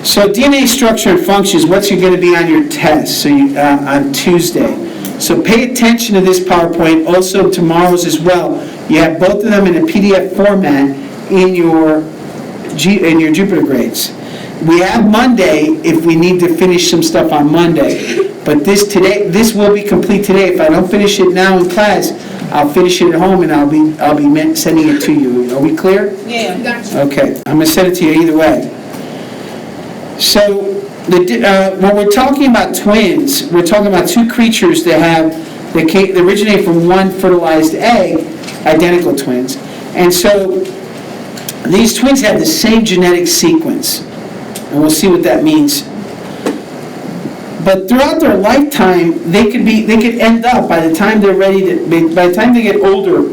So DNA structure and functions, what's going to be on your test on Tuesday. So pay attention to this PowerPoint, also tomorrow's as well. You have both of them in a PDF format in your Jupiter grades. We have Monday if we need to finish some stuff on Monday. But this will be complete today. If I don't finish it now in class, I'll finish it at home and I'll be sending it to you. Are we clear? Yeah. Gotcha. Okay. I'm going to send it to you either way. So when we're talking about twins, we're talking about two creatures that originate from one fertilized egg, identical twins. And so these twins have the same genetic sequence. And we'll see what that means. But throughout their lifetime, they could end up, by the time they're by the time they get older,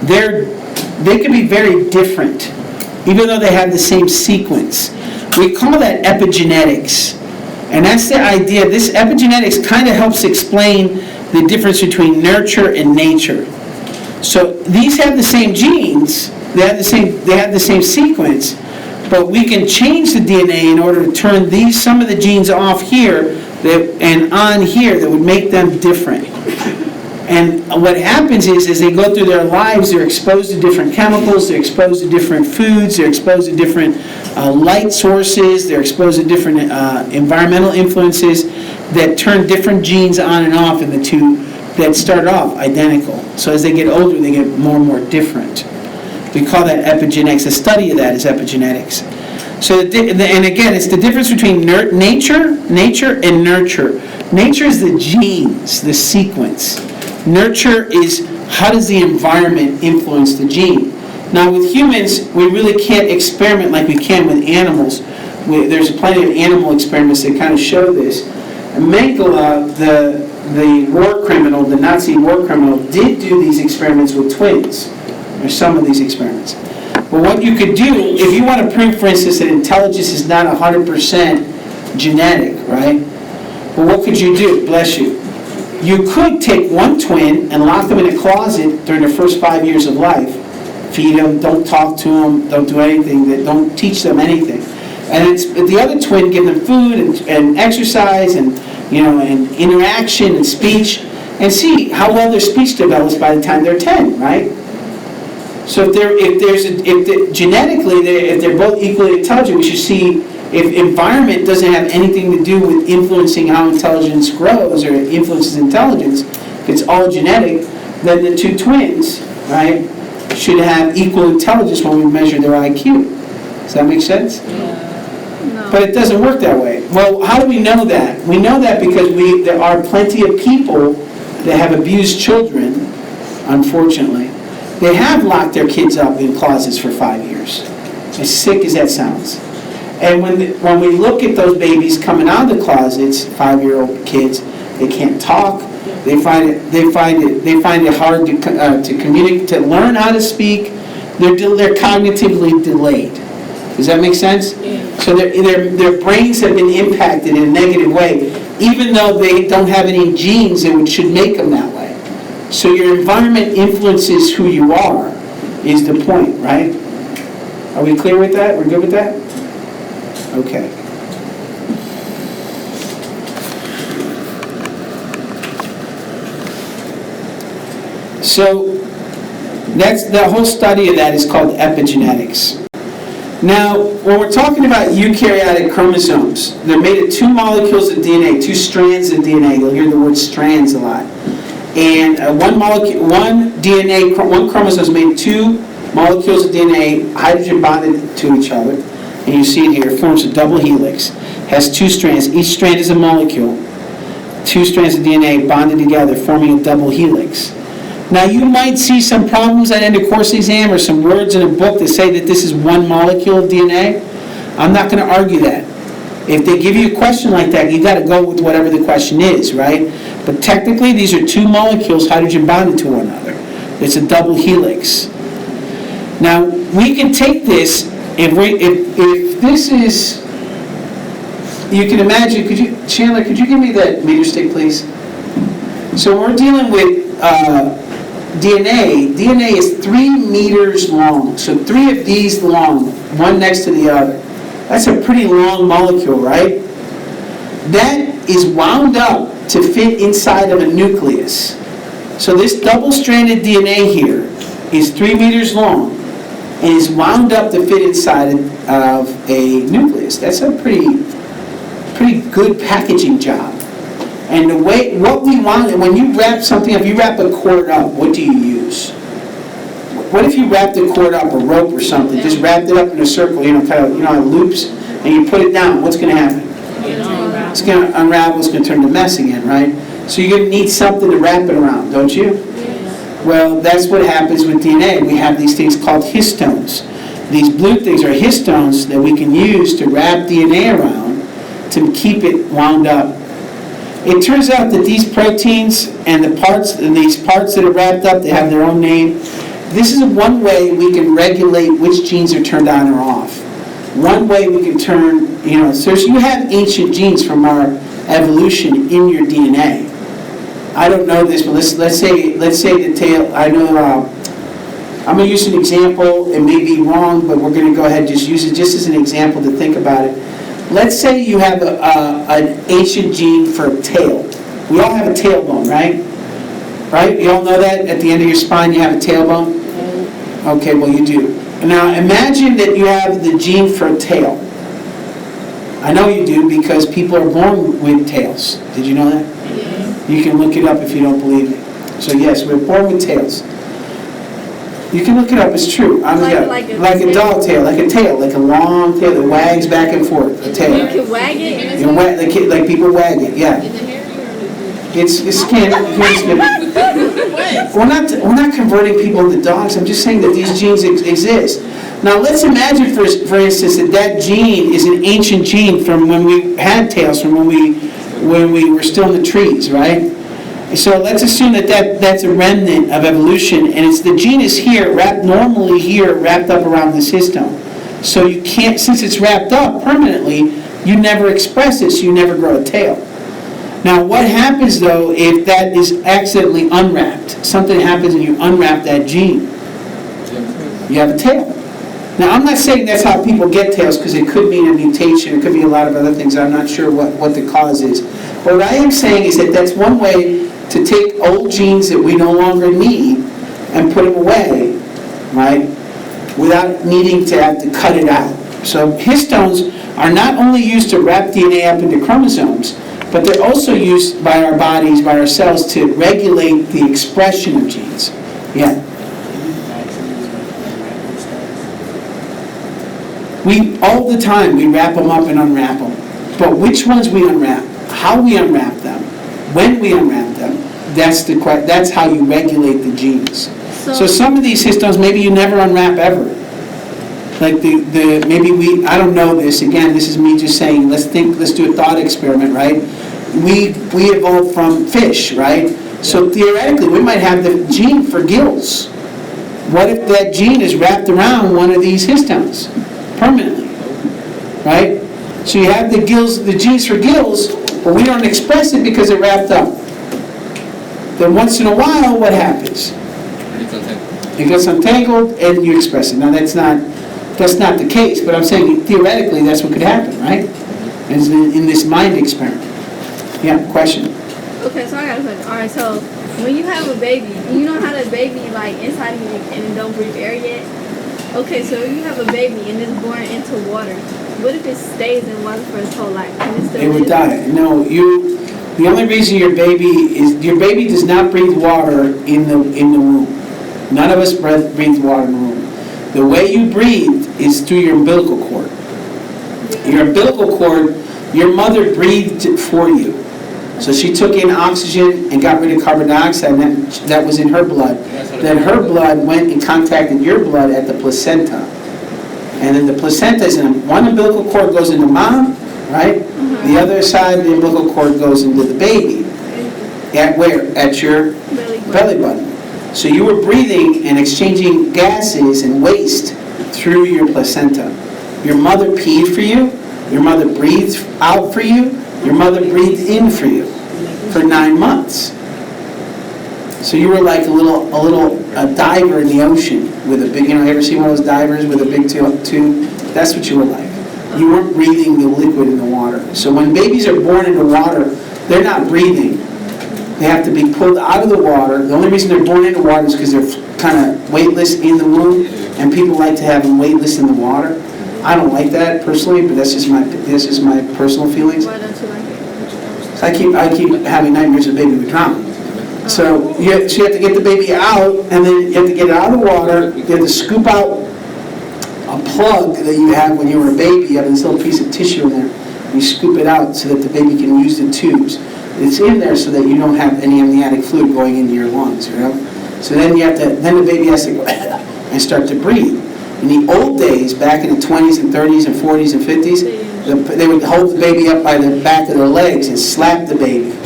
they could be very different, even though they have the same sequence. We call that epigenetics. And that's the idea. This epigenetics kind of helps explain the difference between nurture and nature. So these have the same genes, they have the same sequence, but we can change the DNA in order to turn some of the genes off here and on here that would make them different. And what happens is, as they go through their lives, they're exposed to different chemicals, they're exposed to different foods, they're exposed to different light sources, they're exposed to different environmental influences that turn different genes on and off in the two that start off identical. So as they get older, they get more and more different. We call that epigenetics. The study of that is epigenetics. So, and again, it's the difference between nature and nurture. Nature is the genes, the sequence. Nurture is how does the environment influence the gene. Now with humans, we really can't experiment like we can with animals. There's plenty of animal experiments that kind of show this. Mengele, the war criminal, the Nazi war criminal, did do these experiments with twins. There's some of these experiments. But what you could do, if you want to prove, for instance, that intelligence is not 100% genetic, right? Well, what could you do? Bless you. You could take one twin and lock them in a closet during their first 5 years of life. Feed them, don't talk to them, don't do anything, don't teach them anything. And the other twin, give them food and exercise and interaction and speech, and see how well their speech develops by the time they're 10, right? So genetically, if they're both equally intelligent, we should see if environment doesn't have anything to do with influencing how intelligence grows or influences intelligence, if it's all genetic, then the two twins, right, should have equal intelligence when we measure their IQ. Does that make sense? No. But it doesn't work that way. Well, how do we know that? We know that because there are plenty of people that have abused children, unfortunately. They have locked their kids up in closets for 5 years. As sick as that sounds. And when we look at those babies coming out of the closets, 5-year-old kids, they can't talk. They find it hard to communicate, to learn how to speak. They're cognitively delayed. Does that make sense? Yeah. So their brains have been impacted in a negative way, even though they don't have any genes that should make them that way. So your environment influences who you are, is the point, right? Are we clear with that? We're good with that? Okay. So that's the whole study of that is called epigenetics. Now, when we're talking about eukaryotic chromosomes, they're made of 2 molecules of DNA, 2 strands of DNA. You'll hear the word strands a lot. And one chromosome is made of 2 molecules of DNA, hydrogen bonded to each other. And you see it here, it forms a double helix. Has 2 strands. Each strand is a molecule. 2 strands of DNA bonded together, forming a double helix. Now you might see some problems at end of course exam or some words in a book that say that this is 1 molecule of DNA. I'm not going to argue that. If they give you a question like that, you've got to go with whatever the question is, right? But technically, these are 2 molecules hydrogen bonded to one another. It's a double helix. Now, we can take this, if this is, you can imagine, Chandler, could you give me that meter stick, please? So we're dealing with DNA. DNA is 3 meters long. So 3 of these long, one next to the other. That's a pretty long molecule, right? That is wound up to fit inside of a nucleus. So this double-stranded DNA here is 3 meters long and is wound up to fit inside of a nucleus. That's a pretty good packaging job. And the way, what we want, when you wrap something up, you wrap a cord up, what do you use? What if you wrapped a cord up, a rope or something, just wrapped it up in a circle, kind of, it loops, and you put it down, what's going to happen? It's going to unravel, it's going to turn to mess again, right? So you're going to need something to wrap it around, don't you? Well, that's what happens with DNA. We have these things called histones. These blue things are histones that we can use to wrap DNA around to keep it wound up. It turns out that these proteins and these parts that are wrapped up, they have their own name. This is one way we can regulate which genes are turned on or off. One way we can turn, so you have ancient genes from our evolution in your DNA. I don't know this, but let's say the tail. I know. I'm going to use an example. It may be wrong, but we're going to go ahead and just use it just as an example to think about it. Let's say you have an ancient gene for a tail. We all have a tailbone, right? Right? You all know that at the end of your spine you have a tailbone? Okay, well you do. Now imagine that you have the gene for a tail. I know you do because people are born with tails. Did you know that? Yes. You can look it up if you don't believe me. So yes, we're born with tails. You can look it up, it's true. Like a dog tail, like a long tail that wags back and forth. A tail. You can wag it? Like people wag it, yeah. It's we're not converting people into dogs. I'm just saying that these genes exist. Now let's imagine, for instance, that gene is an ancient gene from when we had tails, from when we were still in the trees, right? So let's assume that's a remnant of evolution, and it's the gene is here, wrapped up around this histone. So you can't, since it's wrapped up permanently, you never express it, so you never grow a tail. Now what happens though if that is accidentally unwrapped? Something happens and you unwrap that gene. You have a tail. Now I'm not saying that's how people get tails, because it could mean a mutation, it could be a lot of other things, I'm not sure what the cause is. But what I am saying is that that's one way to take old genes that we no longer need and put them away, right, without needing to have to cut it out. So histones are not only used to wrap DNA up into chromosomes, but they're also used by our bodies, by our cells, to regulate the expression of genes. Yeah. All the time we wrap them up and unwrap them. But which ones we unwrap, how we unwrap them, when we unwrap them, that's how you regulate the genes. So some of these histones, maybe you never unwrap ever. Like I don't know this, again, this is me just saying, let's do a thought experiment, right? We evolved from fish, right? So theoretically, we might have the gene for gills. What if that gene is wrapped around one of these histones permanently, right? So you have the genes for gills, but we don't express it because they're wrapped up. Then once in a while, what happens? It gets untangled and you express it. Now that's not the case, but I'm saying theoretically that's what could happen, right? In this mind experiment. Yeah, question? Okay, so I got a question. Alright, so when you have a baby, you know how the baby inside of you and it don't breathe air yet? Okay, so if you have a baby and it's born into water, what if it stays in water for its whole life? Can it still live? It would die. No, the only reason your baby does not breathe water in the womb. None of us breathe water in the womb. The way you breathe is through your umbilical cord. Your umbilical cord, your mother breathed for you. So she took in oxygen and got rid of carbon dioxide, and that was in her blood. Then her blood went and contacted your blood at the placenta. And then the placenta is one umbilical cord goes into mom, right? The other side of the umbilical cord goes into the baby. At where? At your belly button. So you were breathing and exchanging gases and waste through your placenta. Your mother peed for you. Your mother breathed out for you. Your mother breathed in for you for 9 months. So you were like a diver in the ocean with a big, you ever seen one of those divers with a big tube? That's what you were like. You weren't breathing the liquid in the water. So when babies are born in the water, they're not breathing. They have to be pulled out of the water. The only reason they're born in the water is because they're kind of weightless in the womb, and people like to have them weightless in the water. I don't like that personally, but that's just my personal feelings. Why don't you like it? I keep having nightmares of baby would drown. So you have to get the baby out, and then you have to get it out of the water. You have to scoop out a plug that you have when you were a baby. You have this little piece of tissue in there. You scoop it out so that the baby can use the tubes. It's in there so that you don't have any amniotic fluid going into your lungs, you know? So then the baby has to go and start to breathe. In the old days, back in the 20s and 30s and 40s and 50s, they would hold the baby up by the back of their legs and slap the baby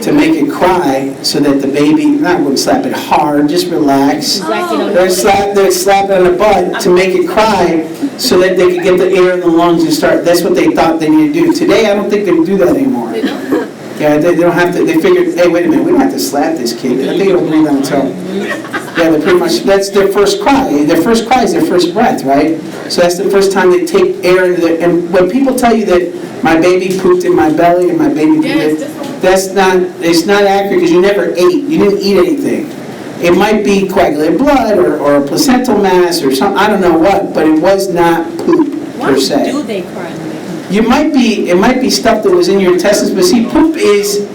to make it cry, so that the baby, wouldn't slap it hard, just relax. They'd slap it on the butt to make it cry, so that they could get the air in the lungs and start. That's what they thought they needed to do. Today, I don't think they do that anymore. Yeah, they don't have to. They figured, hey, wait a minute, we don't have to slap this kid. I think it'll breathe on its own. Yeah, they're pretty much. That's their first cry. Their first cry is their first breath, right? So that's the first time they take air into their. And when people tell you that my baby pooped in my belly and my baby pooped, that's not. It's not accurate, because you never ate. You didn't eat anything. It might be coagulated blood or a placental mass or something. I don't know what, but it was not poop per se. Why do they cry? It might be stuff that was in your intestines, but see, poop is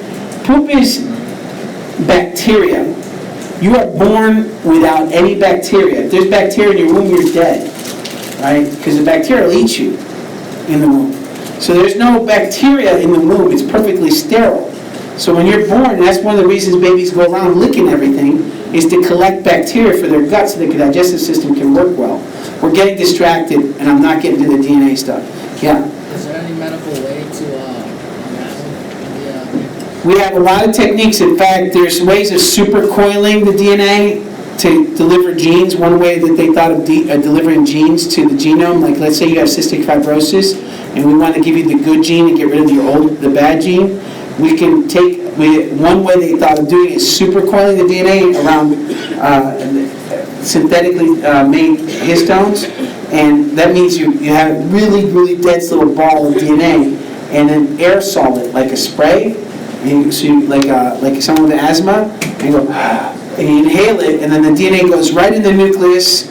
bacteria. You are born without any bacteria. If there's bacteria in your womb, you're dead, right? Because the bacteria will eat you in the womb. So there's no bacteria in the womb. It's perfectly sterile. So when you're born, that's one of the reasons babies go around licking everything, is to collect bacteria for their guts so that the digestive system can work well. We're getting distracted, and I'm not getting to the DNA stuff. Yeah? Is there any medical way to We have a lot of techniques. In fact, there's ways of supercoiling the DNA to deliver genes. One way that they thought of delivering genes to the genome, like let's say you have cystic fibrosis, and we want to give you the good gene and get rid of the bad gene. We can one way they thought of doing it is supercoiling the DNA around synthetically made histones, and that means you have a really, really dense little ball of DNA, and then aerosol it like a spray, and so you, like someone with asthma, and you go, and you inhale it, and then the DNA goes right in the nucleus,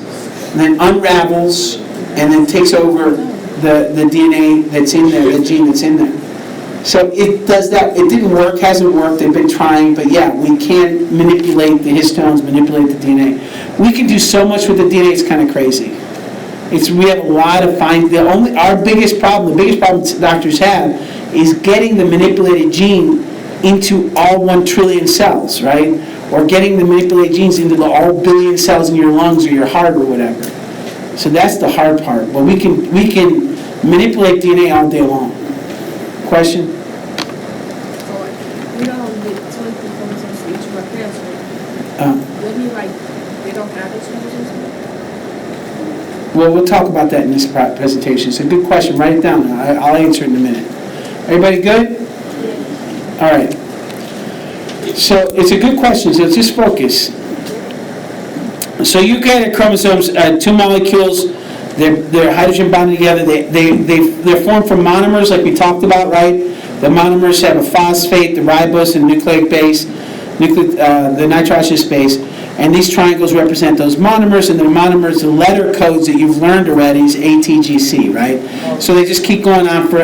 and then unravels, and then takes over the DNA that's in there, the gene that's in there. So it does that. It didn't work, hasn't worked. They've been trying, but yeah, we can manipulate the histones, manipulate the DNA. We can do so much with the DNA. It's kind of crazy. We have a lot of the biggest problem doctors have is getting the manipulated gene into all 1 trillion cells, right? Or getting the manipulated genes into all billion cells in your lungs or your heart or whatever. So that's the hard part. But we can manipulate DNA all day long. Question? You know how we get 23 chromosomes for each of our parents, right? Wouldn't you they don't have those chromosomes? Well, we'll talk about that in this presentation. It's a good question. Write it down. I'll answer it in a minute. Everybody good? All right. So it's a good question. So just focus. So you get chromosomes, 2 molecules. They're hydrogen bonded together. They're formed from monomers, like we talked about, right? The monomers have a phosphate, the ribose, and nucleic base, the nitrogenous base. And these triangles represent those monomers, and the monomers, the letter codes that you've learned already is ATGC, right? So they just keep going on for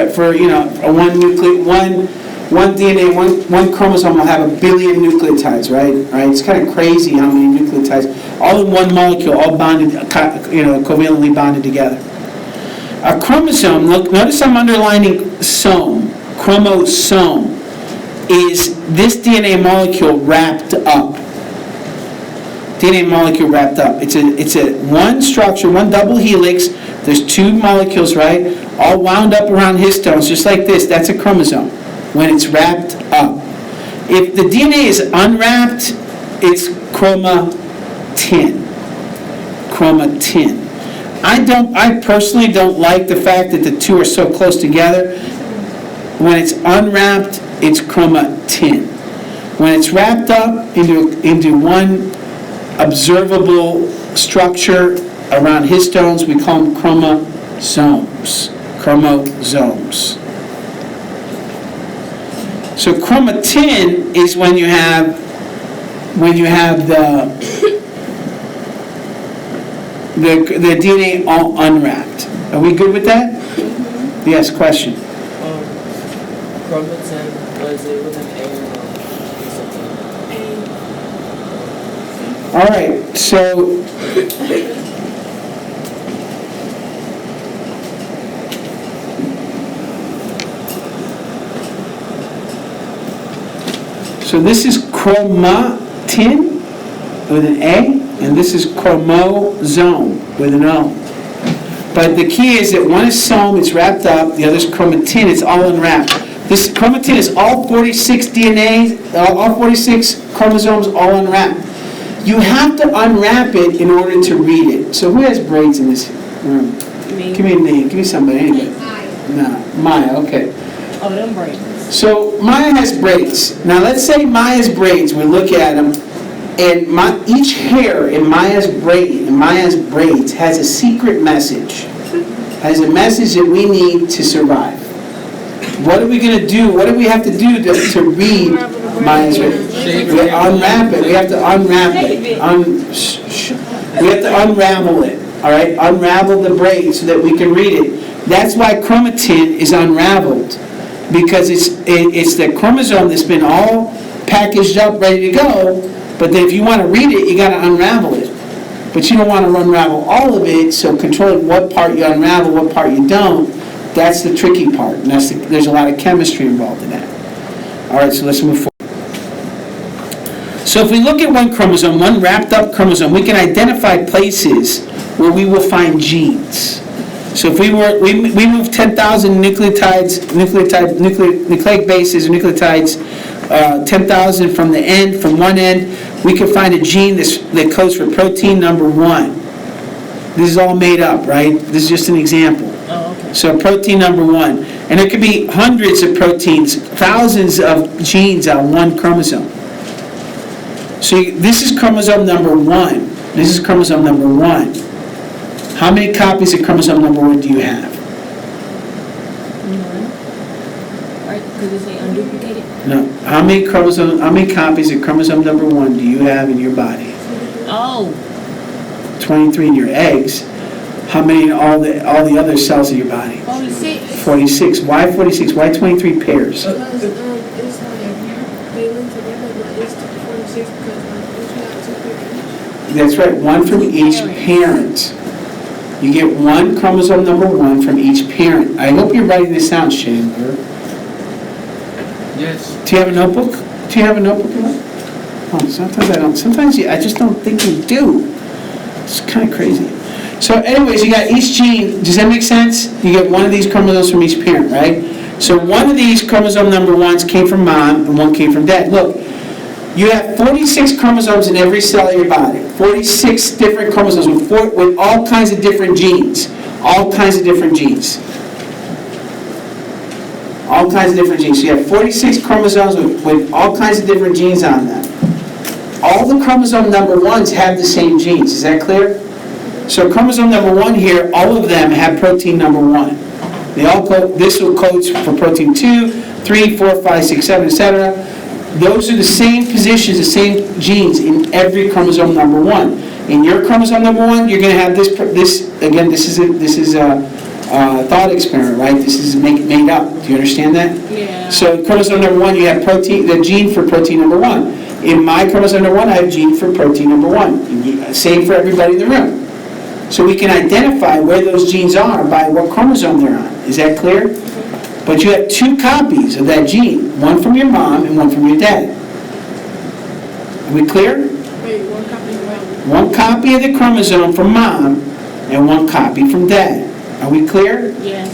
one DNA, one chromosome will have 1 billion nucleotides, right? It's kind of crazy how many nucleotides, all in one molecule, all bonded, covalently bonded together. A chromosome, notice I'm underlining some, chromosome, is this DNA molecule wrapped up. DNA molecule wrapped up. It's a one structure, one double helix. There's 2 molecules, right? All wound up around histones, just like this. That's a chromosome when it's wrapped up. If the DNA is unwrapped, it's chromatin. Chromatin. I personally don't like the fact that the 2 are so close together. When it's unwrapped, it's chromatin. When it's wrapped up into one observable structure around histones, we call them chromosomes. chromosomes. So chromatin is when you have the DNA all unwrapped. Are we good with that? Yes, question. Chromatin, was it with an A or All right, so this is chromatin with an A, and this is chromosome with an O. But the key is that one is some, it's wrapped up, the other is chromatin, it's all unwrapped. This chromatin is all 46 DNA, all 46 chromosomes all unwrapped. You have to unwrap it in order to read it. So who has braids in this room? Me. Give me a name, give me somebody, anybody. No, Maya, okay. Oh, them braids. So Maya has braids. Now let's say Maya's braids, we look at them, and each hair in Maya's braids has a secret message, has a message that we need to survive. What are we going to do? What do we have to do to read Maya's braids? We unwrap it. We have to unwrap it. We have to unravel it. All right, unravel the braid so that we can read it. That's why chromatin is unraveled, because it's the chromosome that's been all packaged up, ready to go. But then if you want to read it, you got to unravel it. But you don't want to unravel all of it, so controlling what part you unravel, what part you don't, that's the tricky part. And there's a lot of chemistry involved in that. All right, so let's move forward. So if we look at one chromosome, one wrapped up chromosome, we can identify places where we will find genes. So if we move 10,000 nucleic bases or nucleotides, 10,000 from one end, we can find a gene that codes for protein number 1. This is all made up, right? This is just an example. Oh, okay. So protein number 1. And it could be hundreds of proteins, thousands of genes on one chromosome. So this is chromosome number 1. This is chromosome number 1. How many copies of chromosome number 1 do you have? Right, because it's unduplicated. No. How many copies of chromosome number 1 do you have in your body? Oh. 23 in your eggs. How many in all the other cells of your body? 46. 46. Why 46? Why 23 pairs? Because it's like they link together, but it's 46 because each got 2 pairs. That's right, one from each parent. You get one chromosome number 1 from each parent. I hope you're writing this down, Chandler. Yes. Do you have a notebook? Do you have a notebook? Oh, sometimes I don't. Sometimes I just don't think you do. It's kind of crazy. So anyways, you got each gene. Does that make sense? You get one of these chromosomes from each parent, right? So one of these chromosome number 1s came from mom and one came from dad. Look, you have 46 chromosomes in every cell of your body. 46 different chromosomes with all kinds of different genes. All kinds of different genes. All kinds of different genes. So you have 46 chromosomes with all kinds of different genes on them. All the chromosome number 1s have the same genes. Is that clear? So chromosome number 1 here, all of them have protein number 1. They all code, this will code for protein 2, 3, 4, 5, 6, 7, etc. Those are the same positions, the same genes in every chromosome number 1. In your chromosome number 1, you're going to have this again, this is a thought experiment, right? This is made up. Do you understand that? Yeah. So chromosome number 1, you have the gene for protein number 1. In my chromosome number 1, I have gene for protein number 1. Same for everybody in the room. So we can identify where those genes are by what chromosome they're on. Is that clear? But you have 2 copies of that gene, one from your mom and one from your dad. Are we clear? Wait, 1 copy of what? 1 copy of the chromosome from mom and 1 copy from dad. Are we clear? Yes.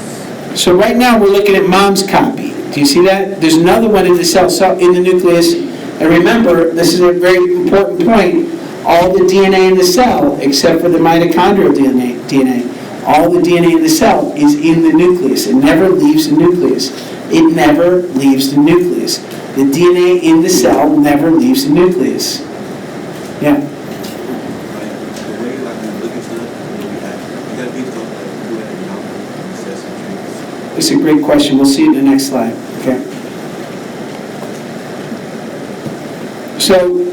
So right now we're looking at mom's copy. Do you see that? There's another one in the cell in the nucleus. And remember, this is a very important point. All the DNA in the cell, except for the mitochondrial DNA, all the DNA in the cell is in the nucleus. It never leaves the nucleus. It never leaves the nucleus. The DNA in the cell never leaves the nucleus. Yeah. The way like we look at stuff, we got people like do it in That's a great question. We'll see it in the next slide. Okay. So,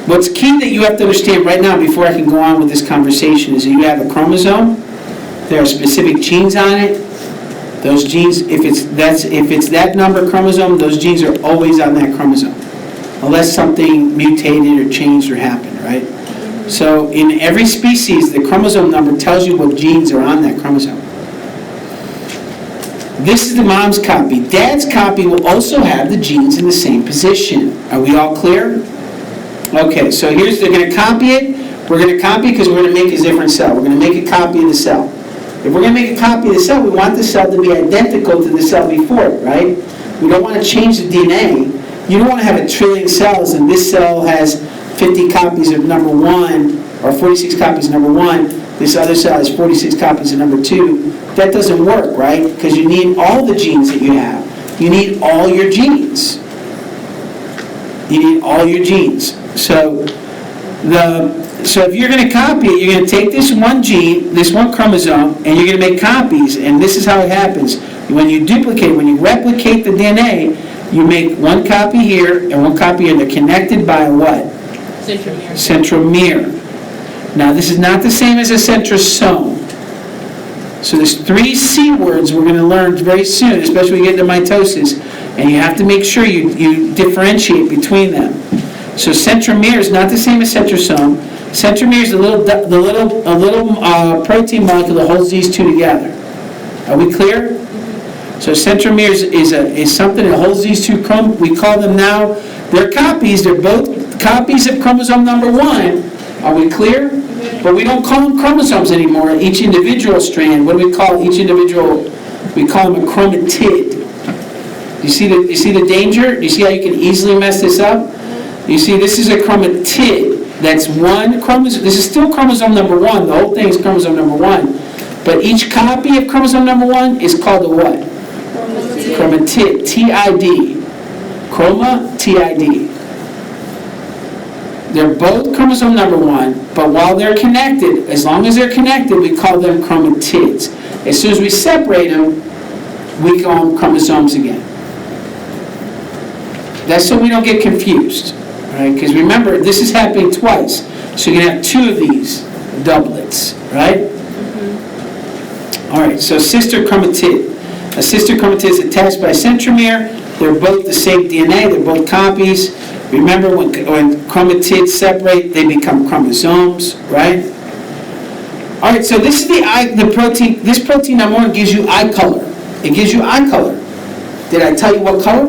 what's key that you have to understand right now before I can go on with this conversation is that you have a chromosome. There are specific genes on it. Those genes, if it's that number chromosome, those genes are always on that chromosome, unless something mutated or changed or happened, right? So in every species, the chromosome number tells you what genes are on that chromosome. This is the mom's copy. Dad's copy will also have the genes in the same position. Are we all clear? Okay, so they're going to copy it. We're going to copy it because we're going to make a different cell. We're going to make a copy of the cell. If we're going to make a copy of the cell, we want the cell to be identical to the cell before it, right? We don't want to change the DNA. You don't want to have 1 trillion cells and this cell has 50 copies of number 1 or 46 copies of number 1. This other cell has 46 copies of number 2. That doesn't work, right? Because you need all the genes that you have. You need all your genes. You need all your genes. So if you're going to copy it, you're going to take this one gene, this one chromosome, and you're going to make copies. And this is how it happens. When you replicate the DNA, you make one copy here and one copy here. They're connected by a what? Centromere. Centromere. Now, this is not the same as a centrosome. So there's 3 C words we're going to learn very soon, especially when we get into mitosis. And you have to make sure you differentiate between them. So centromere is not the same as centrosome. Centromere is a little protein molecule that holds these two together. Are we clear? So centromere is something that holds these two chromosomes. We call them now, they're copies. They're both copies of chromosome number 1. Are we clear? But we don't call them chromosomes anymore. Each individual strand, what do we call each individual? We call them a chromatid. You see the danger? Do you see how you can easily mess this up? You see, this is a chromatid. That's one chromosome. This is still chromosome number 1. The whole thing is chromosome number 1. But each copy of chromosome number 1 is called a what? Chromatid. T-I-D. Chroma, T-I-D. They're both chromosome number 1, but while they're connected, as long as they're connected, we call them chromatids. As soon as we separate them, we call them chromosomes again. That's so we don't get confused. Right? Because remember, this is happening twice. So you're going to have 2 of these doublets, right? Mm-hmm. All right, so sister chromatid. A sister chromatid is attached by a centromere. They're both the same DNA. They're both copies. Remember, when chromatids separate, they become chromosomes, right? All right, so this is the protein. This protein number 1 gives you eye color. It gives you eye color. Did I tell you what color?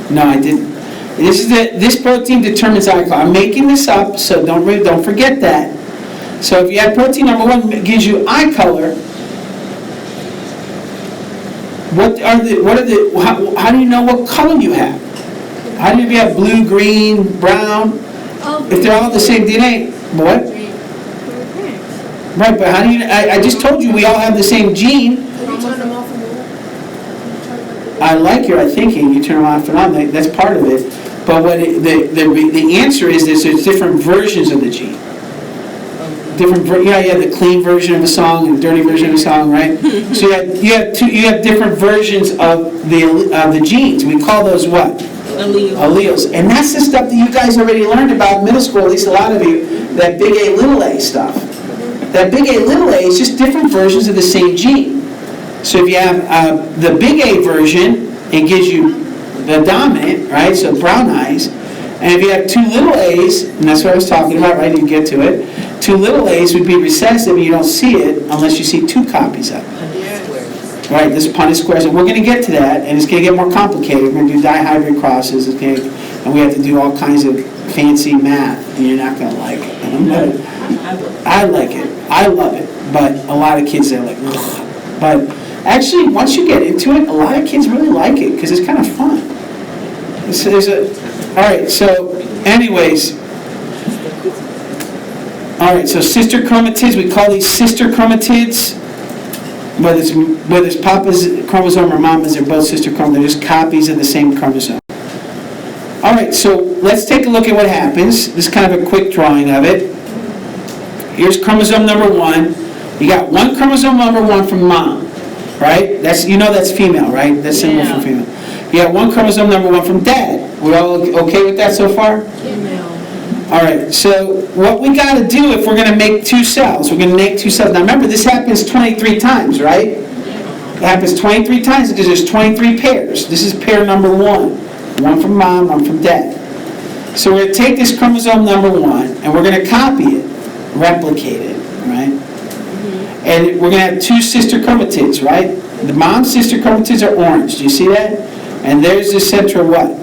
No, I didn't. This protein determines eye color. I'm making this up, so don't forget that. So if you have protein number 1 that gives you eye color, how do you know what color you have? How do you have blue, green, brown? If they're all the same DNA, what? Right, but how do you? I just told you we all have the same gene. I like your thinking. You turn them off and on. That's part of it. But the answer is there's different versions of the gene. You have the clean version of a song and the dirty version of a song, right? So you have different versions of the genes. We call those what? Alleles. And that's the stuff that you guys already learned about in middle school, at least a lot of you, that big A, little a stuff. That big A, little a is just different versions of the same gene. So if you have the big A version, it gives you the dominant, right? So brown eyes. And if you have 2 little a's, and that's what I was talking about, right? You get to it. 2 little a's would be recessive, and you don't see it unless you see 2 copies of it. Right, this is Punnett squares, and we're going to get to that, and it's going to get more complicated. We're going to do dihybrid crosses, okay? And we have to do all kinds of fancy math, and you're not going to like it. I like it. I love it. But a lot of kids, they're like, ugh. But actually, once you get into it, a lot of kids really like it, because it's kind of fun. So all right, so anyways. All right, so sister chromatids, we call these sister chromatids. Whether it's Papa's chromosome or Mama's, they're both sister chromosomes. They're just copies of the same chromosome. All right, so let's take a look at what happens. This is kind of a quick drawing of it. Here's chromosome number 1. You got one chromosome number 1 from Mom. right? That's female, right? That's symbol for female. You have one chromosome number 1 from dad. We all okay with that so far? All right, so what we got to do if we're going to make 2 cells, we're going to make 2 cells. Now remember, this happens 23 times, right? It happens 23 times because there's 23 pairs. This is pair number 1. One from mom, one from dad. So we're going to take this chromosome number 1 and we're going to copy it, replicate it, right? And we're going to have 2 sister chromatids, right? The mom's sister chromatids are orange. Do you see that? And there's the center of what?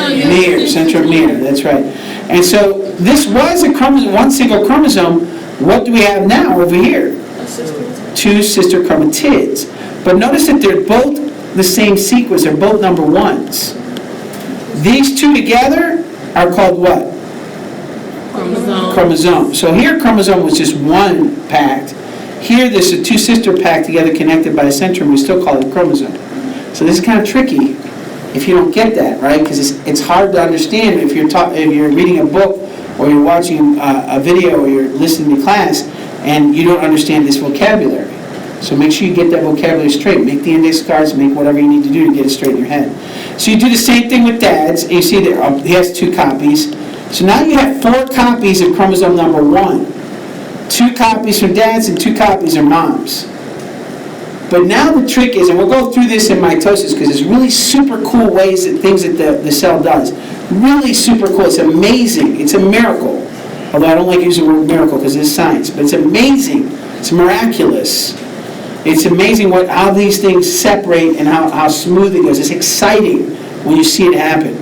Mirror, center of mirror, that's right. And so this was a chromosome, one single chromosome. What do we have now over here? 2 sister chromatids. But notice that they're both the same sequence, they're both number 1s. These 2 together are called what? Chromosome. So here chromosome was just 1 packed. Here there's a 2 sister packed together connected by a centromere. We still call it chromosome. So this is kind of tricky if you don't get that, right? Because it's hard to understand if you're reading a book or you're watching a video or you're listening to class and you don't understand this vocabulary. So make sure you get that vocabulary straight. Make the index cards, make whatever you need to do to get it straight in your head. So you do the same thing with dad's, and you see that he has 2 copies. So now you have 4 copies of chromosome number 1. 2 copies from dad's and 2 copies of mom's. But now the trick is, and we'll go through this in mitosis because it's really super cool things that the cell does. Really super cool. It's amazing. It's a miracle. Although I don't like using the word miracle because it's science. But it's amazing. It's miraculous. It's amazing how these things separate and how smooth it goes. It's exciting when you see it happen.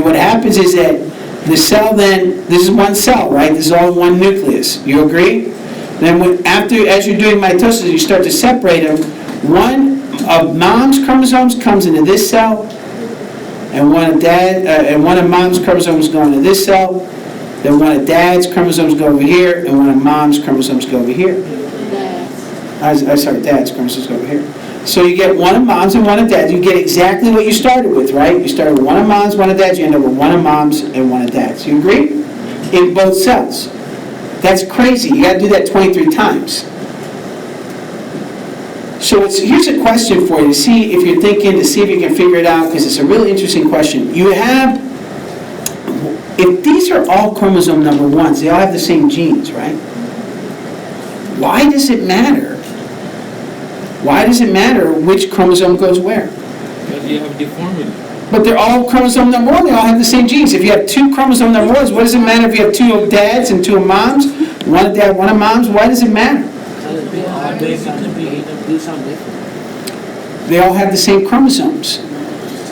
What happens is that the cell then, this is one cell, right? This is all one nucleus. You agree? Then as you're doing mitosis, you start to separate them. One of mom's chromosomes comes into this cell, and one of mom's chromosomes go into this cell. Then one of dad's chromosomes go over here, and one of mom's chromosomes go over here. Dad's chromosomes go over here. So you get one of mom's and one of dad's. You get exactly what you started with, right? You started with one of mom's, one of dad's. You end up with one of mom's and one of dad's. You agree? In both cells. That's crazy. You got to do that 23 times. So here's a question for you to see if you're thinking, to see if you can figure it out, because it's a really interesting question. If these are all chromosome number 1s, they all have the same genes, right? Why does it matter? Why does it matter which chromosome goes where? Because you have deformity. But they're all chromosome number 1, they all have the same genes. If you have 2 chromosome number 1s, what does it matter if you have 2 of dads and 2 of moms? One of dad, one of moms, why does it matter? Baby could be able to do something different. They all have the same chromosomes. So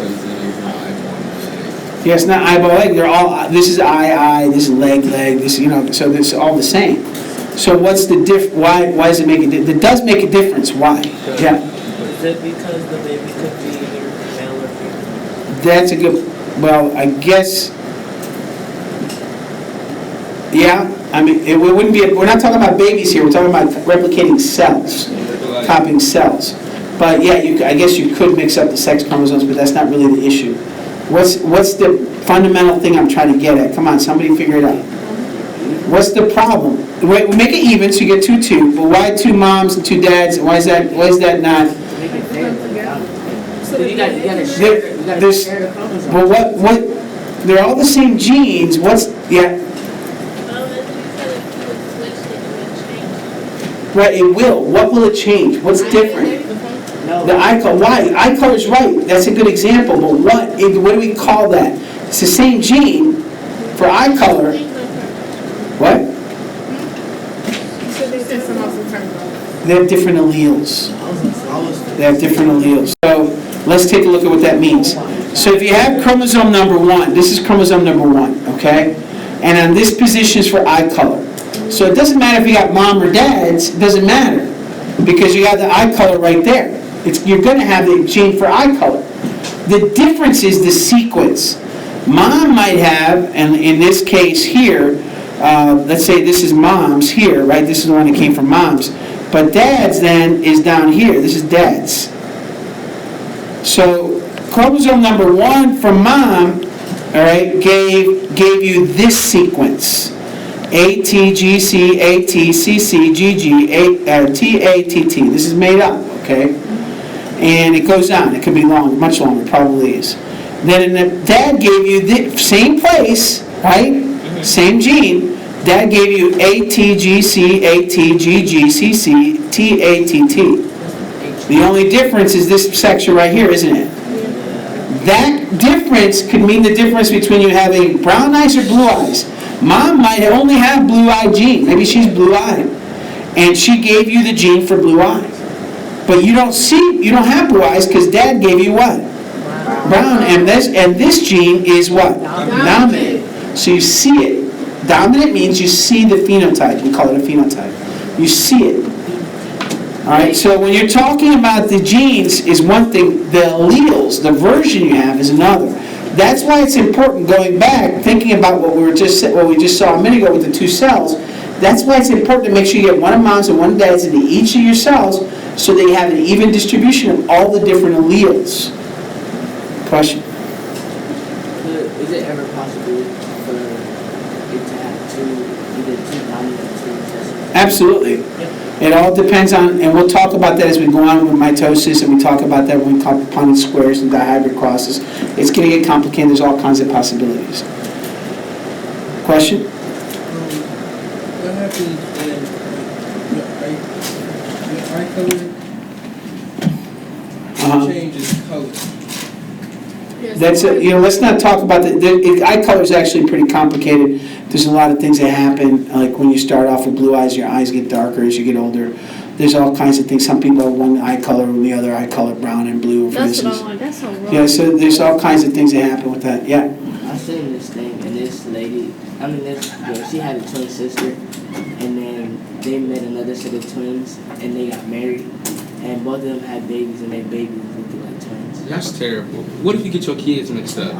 it's not eyeball. Yeah, it's not eyeball, leg, they're all, this is eye, this is leg, this, so it's all the same. So what's the why does it make a difference? It does make a difference, why? Yeah. Is it because the baby could be either male or female? That's a good, well, I guess, yeah, I mean, it wouldn't be, we're not talking about babies here, we're talking about replicating cells, copying cells. But yeah, I guess you could mix up the sex chromosomes, but that's not really the issue. What's the fundamental thing I'm trying to get at? Come on, somebody figure it out. What's the problem? We make it even, so you get 2, but why 2 moms and 2 dads? Why is that not? So you got to share the chromosomes. Well, what? They're all the same genes. Yeah. Right, it will. What will it change? What's different? The eye color. Why? Eye color is right. That's a good example. But what do we call that? It's the same gene for eye color. What? They have different alleles. They have different alleles. So let's take a look at what that means. So if you have chromosome number 1, this is chromosome number 1, okay? And on this position is for eye color. So it doesn't matter if you got mom or dad's, it doesn't matter. Because you have the eye color right there. You're going to have the gene for eye color. The difference is the sequence. Mom might have, and in this case here, let's say this is mom's here, right? This is the one that came from mom's. But dad's then is down here. This is dad's. So chromosome number 1 from mom, all right, gave you this sequence. ATGC, ATCC, GG, TATT. This is made up, okay? And it goes on. It could be long, much longer, probably is. Then Dad gave you the same place, right? Same gene. Dad gave you ATGC, ATGGCC, TATT. The only difference is this section right here, isn't it? That difference could mean the difference between you having brown eyes or blue eyes. Mom might only have blue-eyed gene. Maybe she's blue-eyed. And she gave you the gene for blue eyes. But you don't have blue eyes because Dad gave you what? Brown. And this gene is what? Dominant. So you see it. Dominant means you see the phenotype. We call it a phenotype. You see it. All right, so when you're talking about the genes is one thing, the alleles, the version you have is another. That's why it's important going back, thinking about what we just saw a minute ago with the two cells. That's why it's important to make sure you get one of mom's and one of dad's into each of your cells so that you have an even distribution of all the different alleles. Question? Is it ever possible for it to have either two dominant or two recessive? Absolutely. It all depends on, and we'll talk about that as we go on with mitosis, and we talk about that when we talk Punnett squares and dihybrid crosses. It's going to get complicated. There's all kinds of possibilities. Question? What happens when your eye color changes color? That's let's not talk about the eye color is actually pretty complicated. There's a lot of things that happen, like when you start off with blue eyes, your eyes get darker as you get older. There's all kinds of things. Some people have one eye color and the other eye color brown and blue, for instance. That's so wrong. Yeah, so there's all kinds of things that happen with that. Yeah. I seen this thing, and this lady, this girl, she had a twin sister, and then they met another set of twins, and they got married, and both of them had babies, and their babies looked like twins. That's terrible. What if you get your kids mixed up?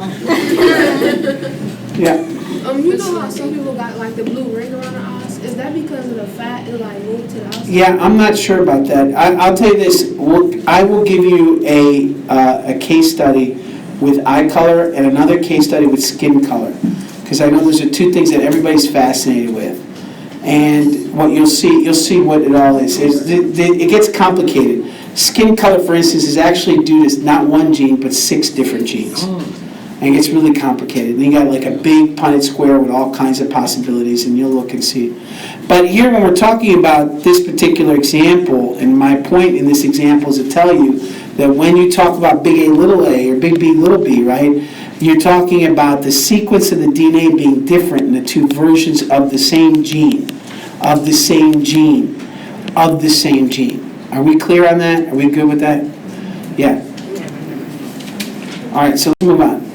Yeah. You know how some people got like the blue ring around their eyes? Is that because of the fat it like moved to the outside? Yeah, I'm not sure about that. I'll tell you this. I will give you a case study with eye color and another case study with skin color, because I know those are two things that everybody's fascinated with. And what you'll see what it all is. It gets complicated. Skin color, for instance, is actually due to not one gene, but 6 different genes. And it gets really complicated. And you got like a big Punnett square with all kinds of possibilities, and you'll look and see. But here, when we're talking about this particular example, and my point in this example is to tell you that when you talk about big A little a or big B little b, right, you're talking about the sequence of the DNA being different in the two versions of the same gene, of the same gene, of the same gene. Are we clear on that? Are we good with that? Yeah. All right, so let's move on.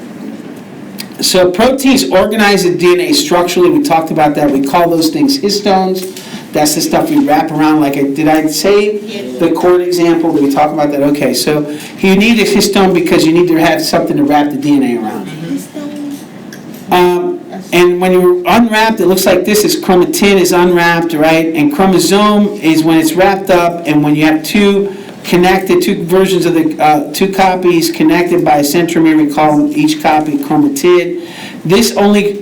So proteins organize the DNA structurally. We talked about that. We call those things histones. That's the stuff we wrap around. Did I say the cord example? Did we talk about that? Okay, so you need a histone because you need to have something to wrap the DNA around. And when you unwrap, it looks like this. Chromatin is unwrapped, right? And chromosome is when it's wrapped up, and when you have two versions of the two copies connected by a centromere, we call them each copy chromatid.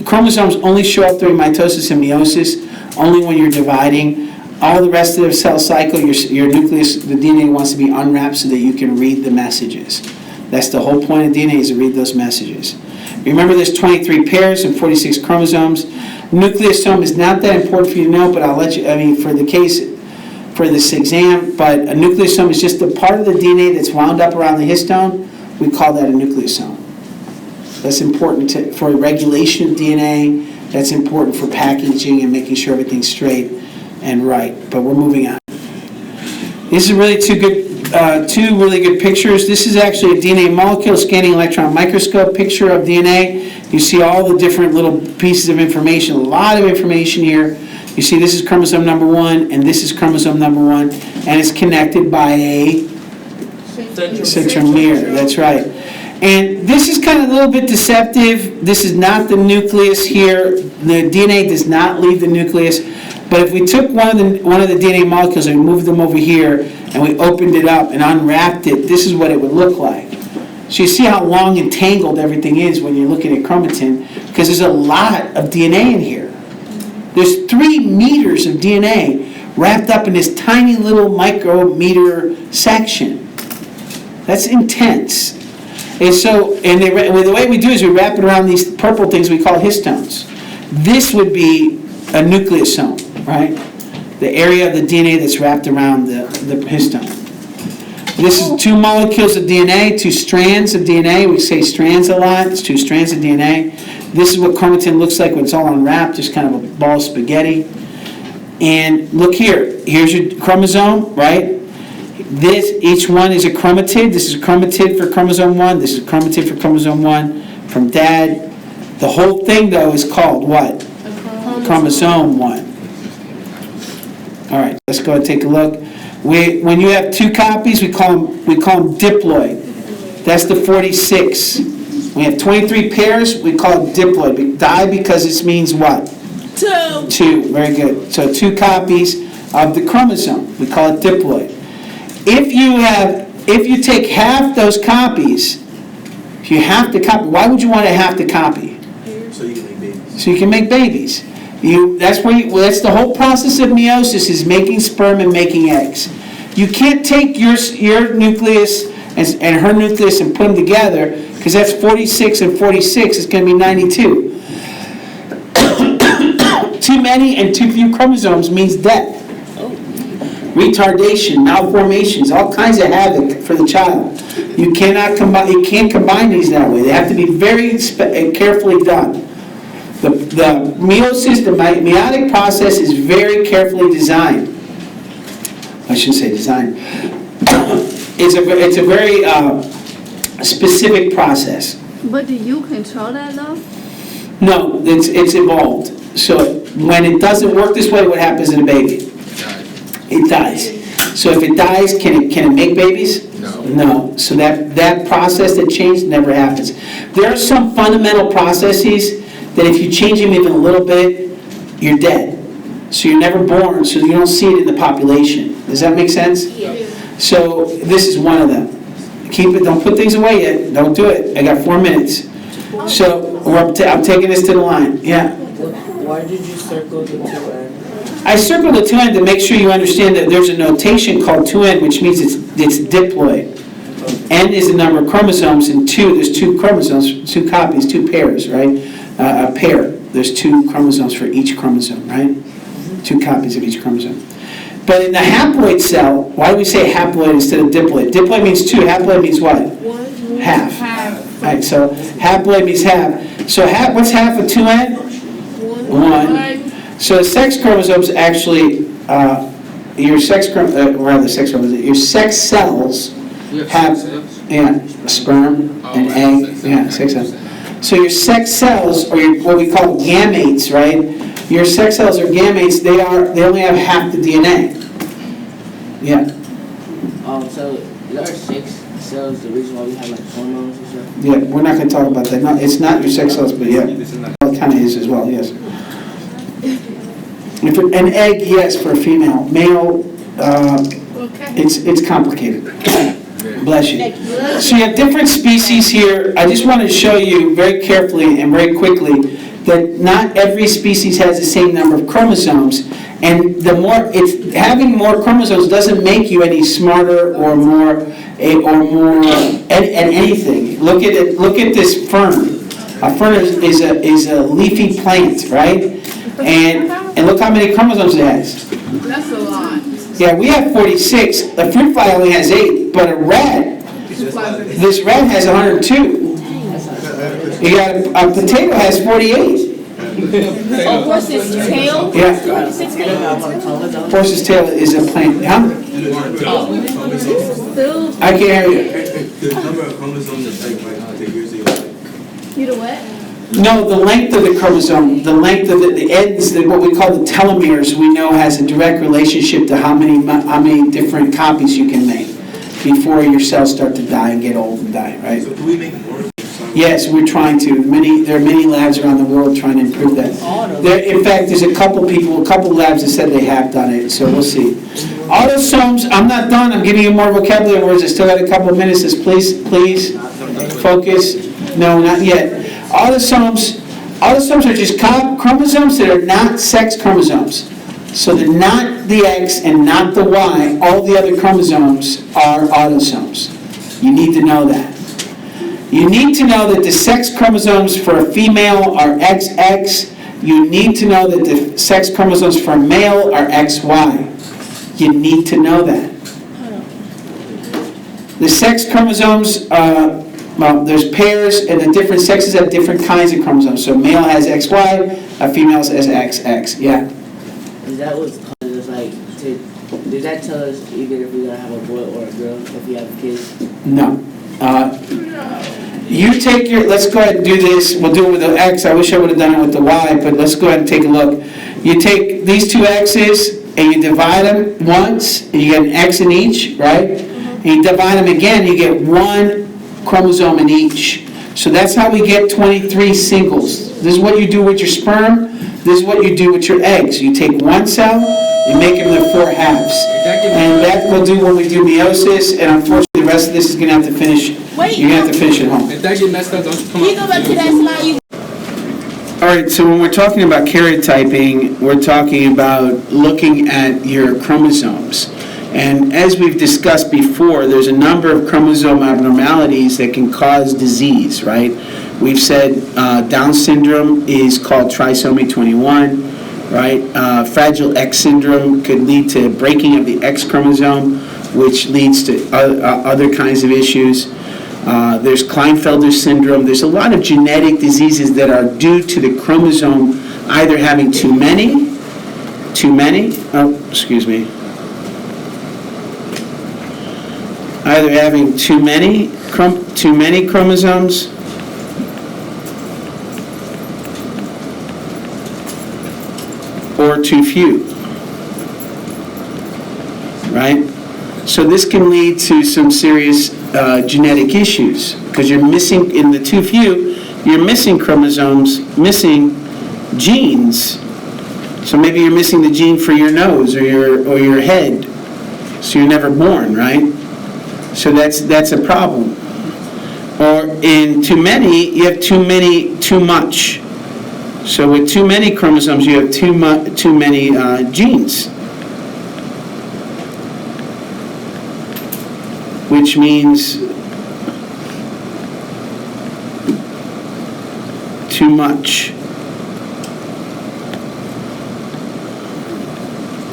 Chromosomes only show up during mitosis and meiosis, only when you're dividing. All the rest of the cell cycle, your nucleus, the DNA wants to be unwrapped so that you can read the messages. That's the whole point of DNA, is to read those messages. Remember, there's 23 pairs and 46 chromosomes. Nucleosome is not that important for you to know, but I'll let you, for this exam, but a nucleosome is just the part of the DNA that's wound up around the histone. We call that a nucleosome. That's important for regulation of DNA. That's important for packaging and making sure everything's straight and right. But we're moving on. This is really two really good pictures. This is actually a DNA molecule scanning electron microscope picture of DNA. You see all the different little pieces of information, a lot of information here. You see this is chromosome number 1, and this is chromosome number 1, and it's connected by a centromere. That's right. And this is kind of a little bit deceptive. This is not the nucleus here. The DNA does not leave the nucleus. But if we took one of the DNA molecules and we moved them over here and we opened it up and unwrapped it, this is what it would look like. So you see how long and tangled everything is when you're looking at chromatin, because there's a lot of DNA in here. There's 3 meters of DNA wrapped up in this tiny little micrometer section. That's intense. And so, the way we do is we wrap it around these purple things we call histones. This would be a nucleosome, right? The area of the DNA that's wrapped around the histone. This is 2 molecules of DNA, 2 strands of DNA. We say strands a lot. It's 2 strands of DNA. This is what chromatin looks like when it's all unwrapped, just kind of a ball of spaghetti. And look here. Here's your chromosome, right? Each one is a chromatid. This is a chromatid for chromosome 1. This is a chromatid for chromosome 1 from Dad. The whole thing, though, is called what? Chromosome 1. All right, let's go and take a look. When you have 2 copies, we call them diploid. That's the 46. When we have 23 pairs, we call it diploid. Di because it means what? 2. 2. Very good. So 2 copies of the chromosome. We call it diploid. If you take half those copies, if you have to copy, why would you want to have to copy? So you can make babies. So you can make babies. That's the whole process of meiosis, is making sperm and making eggs. You can't take your nucleus and her nucleus and put them together, because that's 46 and 46. It's going to be 92. Too many and too few chromosomes means death. Retardation, malformations, all kinds of havoc for the child. You can't combine these that way. They have to be very carefully done. The meiosis, the meiotic process is very carefully designed. I shouldn't say designed. It's a very specific process. But do you control that though? No, it's evolved. So when it doesn't work this way, what happens in a baby? It dies. So if it dies, can it make babies? No. So that process that changed never happens. There are some fundamental processes that if you change them even a little bit, you're dead. So you're never born, so you don't see it in the population. Does that make sense? Yes. So this is one of them. Keep it, don't put things away yet. Don't do it. I got 4 minutes. So I'm taking this to the line. Yeah. Why did you circle the 2N? I circled the 2N to make sure you understand that there's a notation called 2N, which means it's diploid. N is the number of chromosomes, and 2, there's 2 chromosomes, 2 copies, 2 pairs, right? A pair. There's 2 chromosomes for each chromosome, right? 2 copies of each chromosome. But in the haploid cell, why do we say haploid instead of diploid? Diploid means 2. Haploid means what? 1. Half. Right, so haploid means half. So what's half of 2N? 1. So sex chromosomes actually, your sex cells have sperm and egg, sex cells. So your sex cells, or what we call gametes, right? Your sex cells or gametes, they only have half the DNA. Yeah. So there are 6 cells. The reason why we have like hormones and stuff. Yeah, we're not going to talk about that. No, it's not your sex cells, but yeah, it kind of is as well. Yes. An egg, yes, for a female. Male, it's complicated. Bless you. So you have different species here. I just want to show you very carefully and very quickly that not every species has the same number of chromosomes, and having more chromosomes doesn't make you any smarter or more at anything. Look at it. Look at this fern. A fern is a leafy plant, right? And look how many chromosomes it has. That's a lot. Yeah, we have 46. A fruit fly only has 8, but this rat has 102. You got a potato has 48. Oh, horse's tail? Yeah. Horse's tail? Horse's tail is a plant. Huh? I can't hear you. The number of chromosomes is like usually like. You the what? No, the length of the chromosome, the length of the ends, what we call the telomeres, we know has a direct relationship to how many different copies you can make before your cells start to die and get old and die, right? So do we make more? Yes, we're trying to. There are many labs around the world trying to improve that. In fact, there's a couple labs that said they have done it, so we'll see. Autosomes, I'm not done. I'm giving you more vocabulary words. I still got a couple of minutes. Please focus. No, not yet. Autosomes Autosomes are just chromosomes that are not sex chromosomes. So they're not the X and not the Y. All the other chromosomes are autosomes. You need to know that. You need to know that the sex chromosomes for a female are XX. You need to know that the sex chromosomes for a male are XY. You need to know that. The sex chromosomes, well, there's pairs, and the different sexes have different kinds of chromosomes. So a male has XY, a female has XX. Yeah. Is that what's causes us, like, does that tell us either if we're going to have a boy or a girl if we have kids? No. You take your, let's go ahead and do this. We'll do it with the X. I wish I would have done it with the Y, but let's go ahead and take a look. You take these two X's and you divide them once, and you get an X in each, right? And you divide them again, you get one chromosome in each. So that's how we get 23 singles. This is what you do with your sperm. This is what you do with your eggs. You take one cell, you make them into 4 halves. And that we'll do when we do meiosis, and unfortunately the rest of this is going to have to finish, you're going to have to finish at home. If that get messed up, don't you come You go back to that slide. You All right, so when we're talking about karyotyping, we're talking about looking at your chromosomes. And as we've discussed before, there's a number of chromosome abnormalities that can cause disease, right? We've said Down syndrome is called trisomy 21, right? Fragile X syndrome could lead to breaking of the X chromosome, which leads to other kinds of issues. There's Klinefelter syndrome. There's a lot of genetic diseases that are due to the chromosome either having too many, either having too many chromosomes or too few, right? So this can lead to some serious genetic issues because you're missing, in the too few, you're missing chromosomes, missing genes. So maybe you're missing the gene for your nose or your head, so you're never born, right? So that's a problem. Or in too many, you have too much. So with too many chromosomes, you have too many genes, which means too much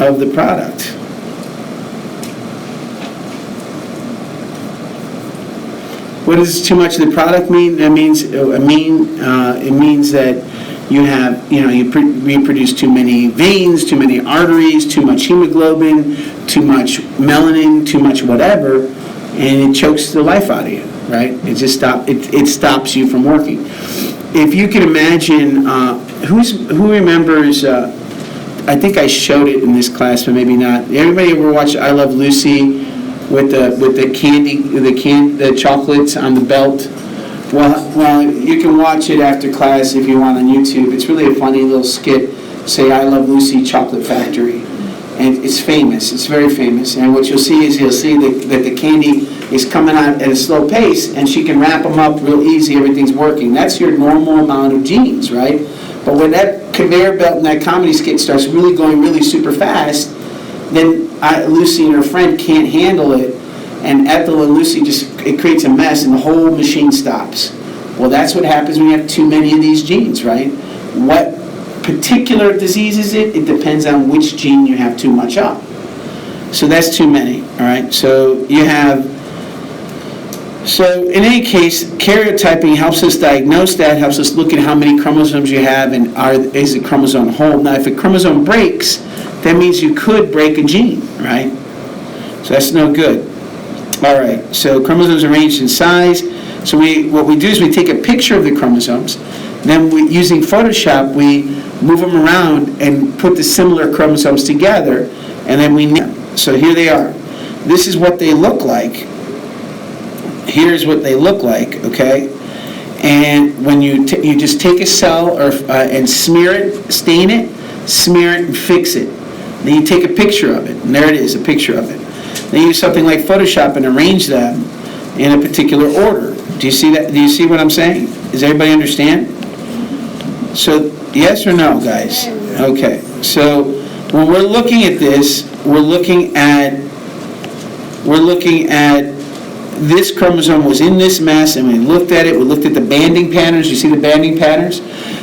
of the product. What does too much of the product mean? That means it means that you have, you reproduce too many veins, too many arteries, too much hemoglobin, too much melanin, too much whatever, and it chokes the life out of you, right? It stops you from working. If you can imagine, who remembers? I think I showed it in this class, but maybe not. Everybody ever watch I Love Lucy with the candy, the chocolates on the belt? Well, you can watch it after class if you want on YouTube. It's really a funny little skit. Say I Love Lucy Chocolate Factory, and it's famous. It's very famous. And what you'll see that the candy is coming out at a slow pace, and she can wrap them up real easy. Everything's working. That's your normal amount of genes, right? But when that conveyor belt in that comedy skit starts really going really super fast, then Lucy and her friend can't handle it, and Ethel and Lucy it creates a mess, and the whole machine stops. Well, that's what happens when you have too many of these genes, right? What particular disease is it? It depends on which gene you have too much of. So that's too many, all right? So in any case, karyotyping helps us diagnose that, helps us look at how many chromosomes you have, and is a chromosome whole. Now, if a chromosome breaks, that means you could break a gene, right? So that's no good. All right, so chromosomes are arranged in size. So what we do is we take a picture of the chromosomes, then using Photoshop, we move them around and put the similar chromosomes together, and then so here they are. This is what they look like. Here's what they look like, okay? And when you just take a cell and smear it, stain it, smear it, and fix it. Then you take a picture of it, and there it is, a picture of it. Then you use something like Photoshop and arrange them in a particular order. Do you see that? Do you see what I'm saying? Does everybody understand? So, yes or no, guys? Okay, so when we're looking at this, we're looking at this chromosome was in this mass, and we looked at it, we looked at the banding patterns. You see the banding patterns?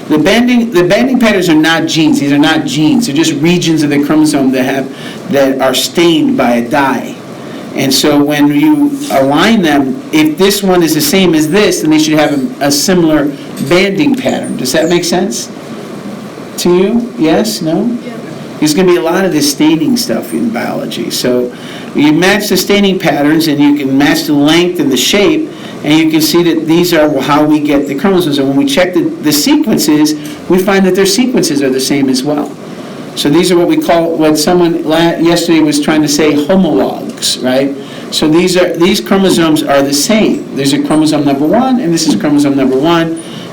The banding patterns are not genes. These are not genes. They're just regions of the chromosome that are stained by a dye. And so when you align them, if this one is the same as this, then they should have a similar banding pattern. Does that make sense to you? Yes? No? Yeah. There's going to be a lot of this staining stuff in biology. So you match the staining patterns, and you can match the length and the shape, and you can see that these are how we get the chromosomes. And when we check the sequences, we find that their sequences are the same as well. So these are what someone yesterday was trying to say, homologs, right? So these chromosomes are the same. There's a chromosome number 1, and this is chromosome number 1.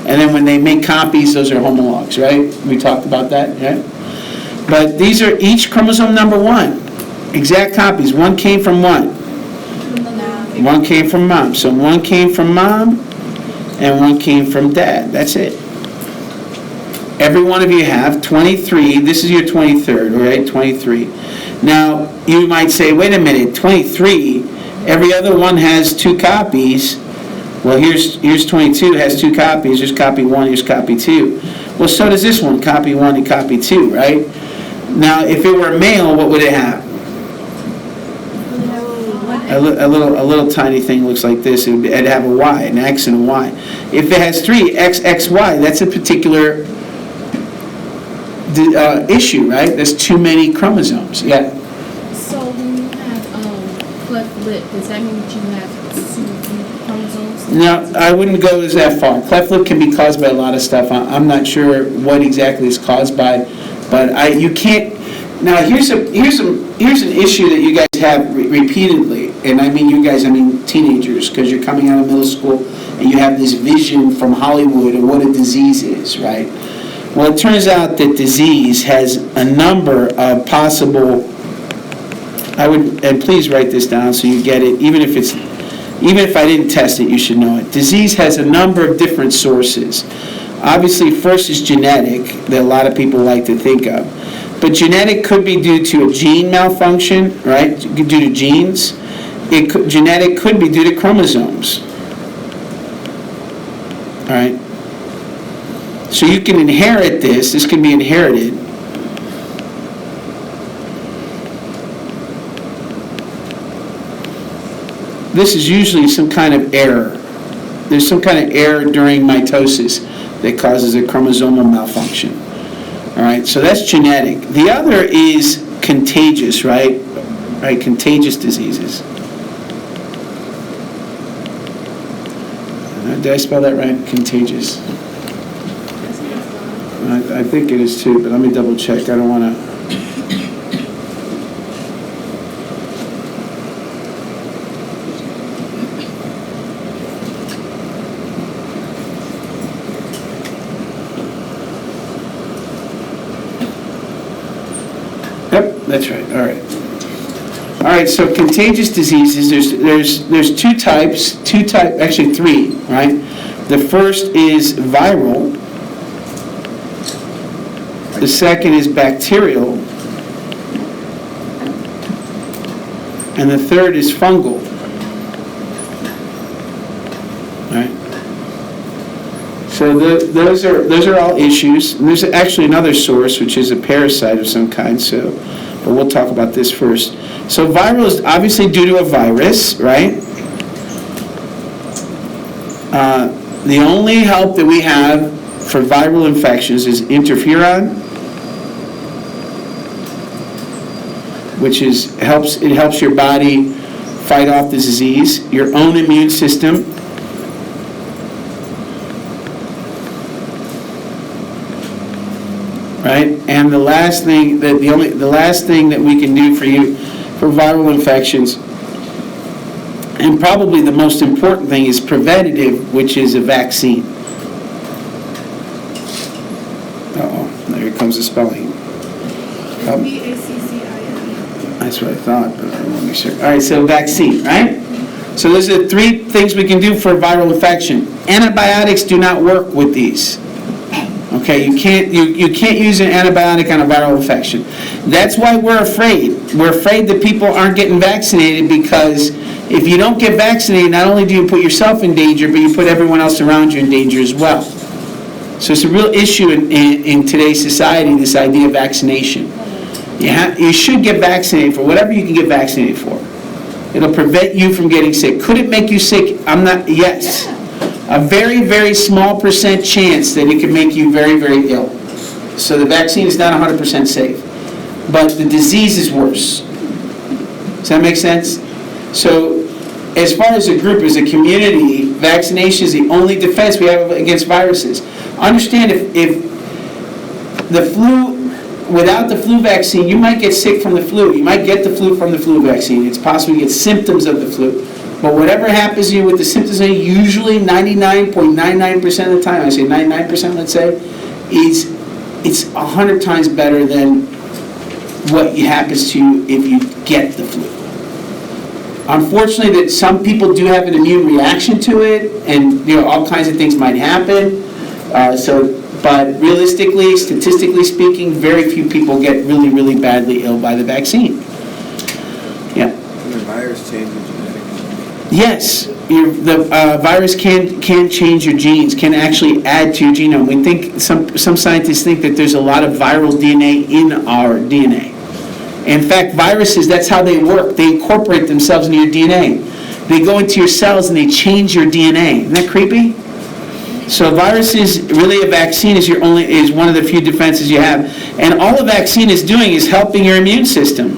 And then when they make copies, those are homologs, right? We talked about that, right? But these are each chromosome number 1. Exact copies. One came from one. One came from mom. So one came from mom, and one came from dad. That's it. Every one of you have 23. This is your 23rd, all right? 23. Now, you might say, wait a minute, 23, every other one has 2 copies. Well, here's 22, has 2 copies. Here's copy 1, here's copy 2. Well, so does this one, copy 1 and copy 2, right? Now, if it were male, what would it have? A little tiny thing looks like this. It'd have a Y, an X and a Y. If it has 3, X, X, Y, that's a particular issue, right? There's too many chromosomes. Yeah. So when you have cleft lip, does that mean that you have 2 chromosomes? No, I wouldn't go as that far. Cleft lip can be caused by a lot of stuff. I'm not sure what exactly it's caused by, but you can't. Now here's an issue that you guys have repeatedly, and I mean you guys, I mean teenagers, because you're coming out of middle school and you have this vision from Hollywood of what a disease is, right? Well, it turns out that disease has a number of possible. And please write this down so you get it. Even if I didn't test it, you should know it. Disease has a number of different sources. Obviously, first is genetic, that a lot of people like to think of. But genetic could be due to a gene malfunction, right? Due to genes. Genetic could be due to chromosomes. All right? So you can inherit this. This can be inherited. This is usually some kind of error. There's some kind of error during mitosis that causes a chromosomal malfunction. All right, so that's genetic. The other is contagious, right? Right, contagious diseases. Did I spell that right? Contagious. I think it is too, but let me double check. I don't want to. Yep, that's right. All right. All right. So contagious diseases. There's 2 types. Actually 3. Right. The first is viral. The second is bacterial. And the third is fungal. Right. So those are all issues. And there's actually another source, which is a parasite of some kind. But we'll talk about this first. So viral is obviously due to a virus, right? The only help that we have for viral infections is interferon, which helps your body fight off the disease. Your own immune system. Right? And the last thing that we can do for you for viral infections, and probably the most important thing, is preventative, which is a vaccine. There comes the spelling. VACCINE. That's what I thought, but I want to be sure. All right, so vaccine, right? So those are 3 things we can do for viral infection. Antibiotics do not work with these. Okay, you can't use an antibiotic on a viral infection. That's why we're afraid. We're afraid that people aren't getting vaccinated because if you don't get vaccinated, not only do you put yourself in danger, but you put everyone else around you in danger as well. So it's a real issue in today's society, this idea of vaccination. You should get vaccinated for whatever you can get vaccinated for. It'll prevent you from getting sick. Could it make you sick? Yes. A very, very small percent chance that it can make you very, very ill. So the vaccine is not 100% safe. But the disease is worse. Does that make sense? So as far as a group, as a community, vaccination is the only defense we have against viruses. Understand if the flu, without the flu vaccine, you might get sick from the flu. You might get the flu from the flu vaccine. It's possible you get symptoms of the flu. But whatever happens to you with the symptoms, usually 99.99% of the time, I say 99%, let's say, it's 100 times better than what happens to you if you get the flu. Unfortunately, that some people do have an immune reaction to it, and all kinds of things might happen. But realistically, statistically speaking, very few people get really, really badly ill by the vaccine. Yeah. Can the virus change your genetics? Yes, the virus can change your genes, can actually add to your genome. We think some scientists think that there's a lot of viral DNA in our DNA. In fact, viruses, that's how they work. They incorporate themselves into your DNA. They go into your cells and they change your DNA. Isn't that creepy? So viruses, really a vaccine is one of the few defenses you have. And all a vaccine is doing is helping your immune system.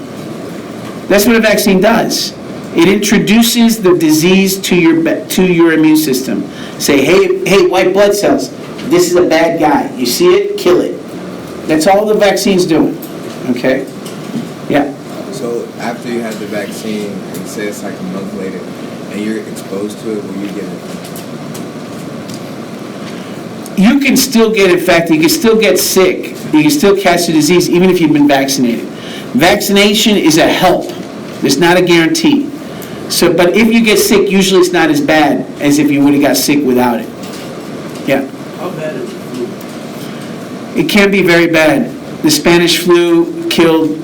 That's what a vaccine does. It introduces the disease to your immune system. Say, hey, white blood cells, this is a bad guy. You see it, kill it. That's all the vaccine's doing. Okay? Yeah. So after you have the vaccine, and say it's like a month later, and you're exposed to it, will you get it? You can still get infected. You can still get sick. You can still catch the disease even if you've been vaccinated. Vaccination is a help. It's not a guarantee. So, but if you get sick, usually it's not as bad as if you would have got sick without it. Yeah. How bad is the flu? It can be very bad. The Spanish flu killed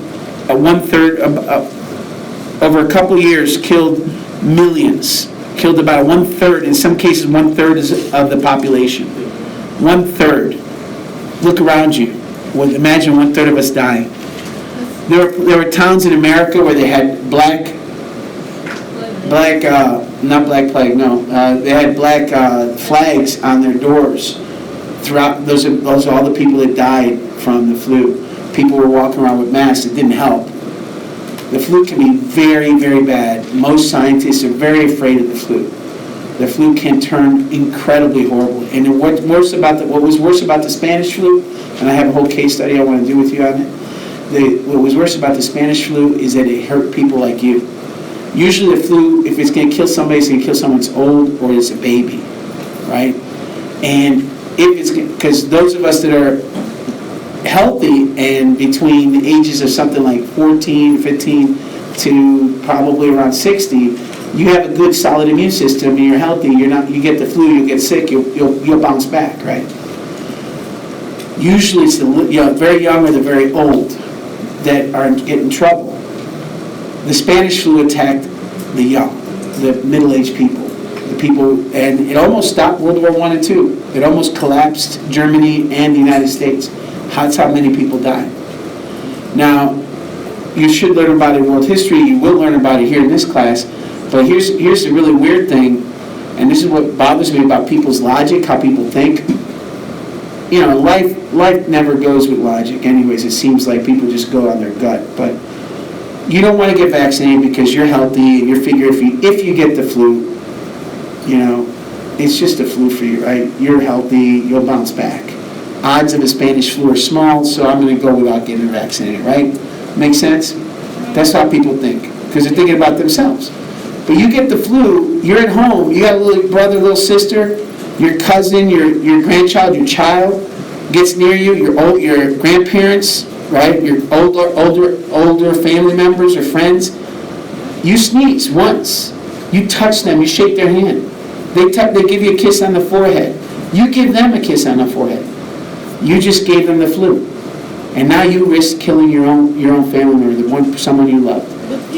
over a couple years, killed millions. Killed about 1/3, in some cases 1/3 of the population. 1/3. Look around you. Imagine 1/3 of us dying. There were towns in America where they had not black plague, no. They had black flags on their doors. Throughout, those are all the people that died from the flu. People were walking around with masks. It didn't help. The flu can be very, very bad. Most scientists are very afraid of the flu. The flu can turn incredibly horrible. And what was worse about the Spanish flu, and I have a whole case study I want to do with you on it, what was worse about the Spanish flu is that it hurt people like you. Usually the flu, if it's going to kill somebody, it's going to kill someone that's old or it's a baby, right? And because those of us that are healthy and between the ages of something like 14, 15 to probably around 60, you have a good solid immune system and you're healthy. You get the flu, you get sick, you'll bounce back, right? Usually it's the very young or the very old that are in trouble. The Spanish flu attacked the young, the middle-aged people, and it almost stopped World War I and II. It almost collapsed Germany and the United States. That's how many people died. Now, you should learn about it in world history. You will learn about it here in this class. But here's the really weird thing, and this is what bothers me about people's logic, how people think. Life never goes with logic. Anyways, it seems like people just go on their gut. But you don't want to get vaccinated because you're healthy and you figure if you get the flu, it's just a flu for you, right? You're healthy, you'll bounce back. Odds of a Spanish flu are small, so I'm going to go without getting vaccinated, right? Make sense? That's how people think, because they're thinking about themselves. But you get the flu, you're at home, you got a little brother, little sister, your cousin, your grandchild, your child gets near you, your grandparents, right? Your older family members or friends. You sneeze once, you touch them, you shake their hand. They give you a kiss on the forehead. You give them a kiss on the forehead. You just gave them the flu. And now you risk killing your own family member, someone you love,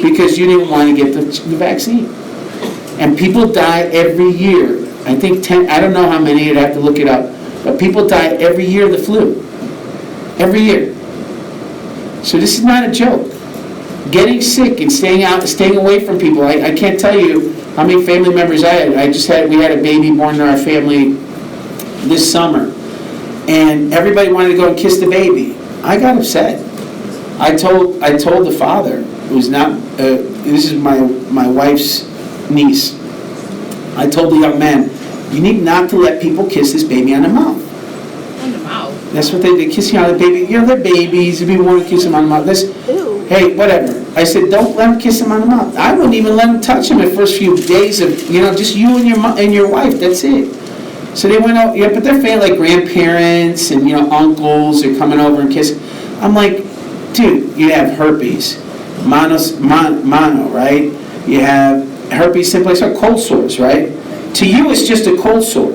because you didn't want to get the vaccine. And people die every year. I think 10, I don't know how many, I'd have to look it up, but people die every year of the flu. Every year. So this is not a joke. Getting sick and staying away from people. I can't tell you how many family members I had. We had a baby born in our family this summer, and everybody wanted to go and kiss the baby. I got upset. I told the father, who's not, this is my wife's niece. I told the young man, you need not to let people kiss this baby on the mouth. On the mouth? That's what they kiss you on the baby. You know, they're babies. If people want to kiss them on the mouth, hey, whatever. I said, don't let them kiss them on the mouth. I wouldn't even let them touch them the first few days of, just you and your wife. That's it. So they went out, but they're family, like grandparents and uncles are coming over and kissing. I'm like, dude, you have herpes, mono, right? You have herpes simplex or cold sores, right? To you, it's just a cold sore.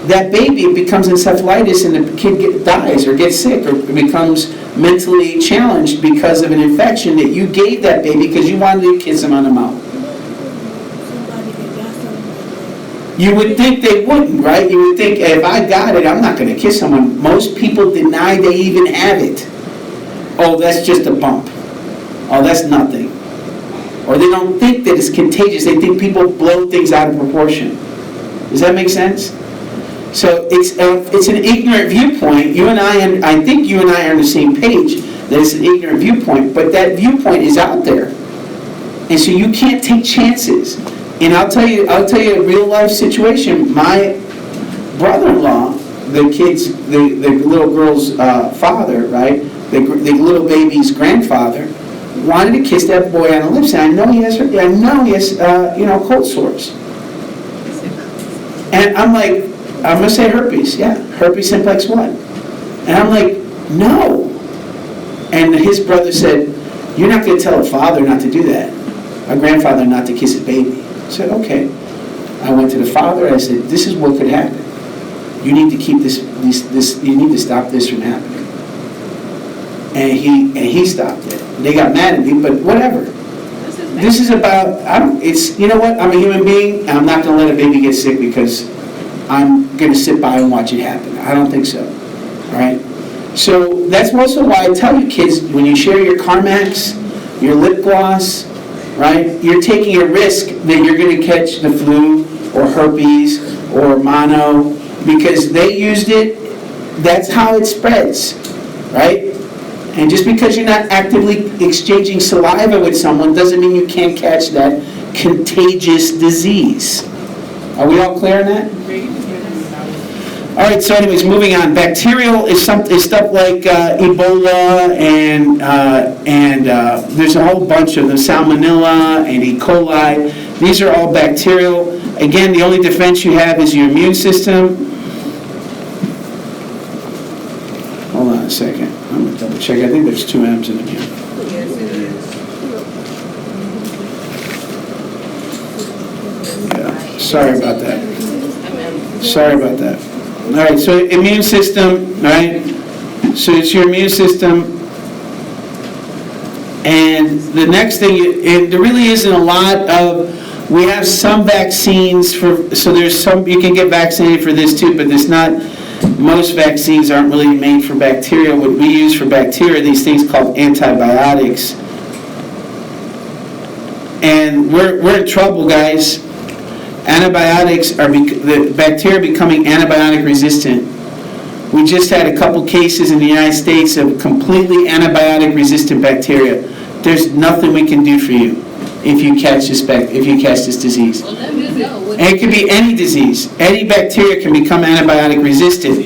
That baby becomes encephalitis and the kid dies or gets sick or becomes mentally challenged because of an infection that you gave that baby because you wanted to kiss him on the mouth. You would think they wouldn't, right? You would think, if I got it, I'm not going to kiss someone. Most people deny they even have it. Oh, that's just a bump. Oh, that's nothing. Or they don't think that it's contagious. They think people blow things out of proportion. Does that make sense? So it's an ignorant viewpoint. I think you and I are on the same page that it's an ignorant viewpoint, but that viewpoint is out there. And so you can't take chances. And I'll tell you a real life situation. My brother-in-law, the little girl's father, right? The little baby's grandfather, wanted to kiss that boy on the lips. And I know he has cold sores. And I'm like, I'm going to say herpes. Yeah, herpes simplex 1. And I'm like, no. And his brother said, you're not going to tell a father not to do that. A grandfather not to kiss his baby. I said, okay. I went to the father and I said, this is what could happen. You need to keep this, you need to stop this from happening. And he stopped it. They got mad at me, but whatever. This is about, you know what, I'm a human being, and I'm not going to let a baby get sick because I'm going to sit by and watch it happen. I don't think so. All right? So that's also why I tell you kids, when you share your Carmex, your lip gloss, right, you're taking a risk that you're going to catch the flu or herpes or mono because they used it. That's how it spreads, right? And just because you're not actively exchanging saliva with someone doesn't mean you can't catch that contagious disease. Are we all clear on that? All right, so anyways, moving on. Bacterial is stuff like Ebola and there's a whole bunch of them, Salmonella and E. coli. These are all bacterial. Again, the only defense you have is your immune system. Hold on a second. I'm going to double check. I think there's 2 M's in here. Yeah, sorry about that. Sorry about that. All right, so immune system, right? So it's your immune system. And the next thing, there really isn't a lot of, we have some vaccines so there's some, you can get vaccinated for this too, but there's not, most vaccines aren't really made for bacteria. What we use for bacteria, these things called antibiotics. And we're in trouble, guys. Antibiotics the bacteria becoming antibiotic resistant. We just had a couple cases in the United States of completely antibiotic resistant bacteria. There's nothing we can do for you if you catch this disease. Well, let me know. And it could be any disease. Any bacteria can become antibiotic resistant.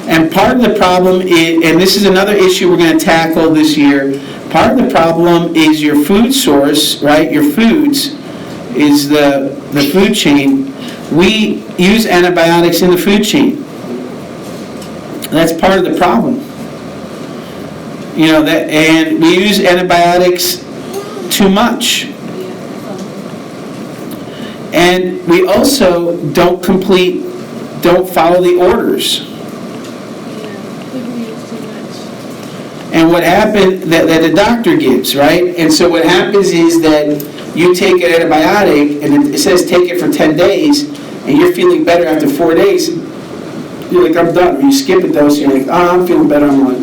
And part of the problem is, and this is another issue we're going to tackle this year, part of the problem is your food source, right? Your foods is the food chain. We use antibiotics in the food chain. That's part of the problem. And we use antibiotics too much. And we also don't follow the orders. and what happened, that the doctor gives, right? And so what happens is that you take an antibiotic, and it says take it for 10 days, and you're feeling better after 4 days. You're like, I'm done. Or you skip a dose, and you're like, oh, I'm feeling better, I'm like,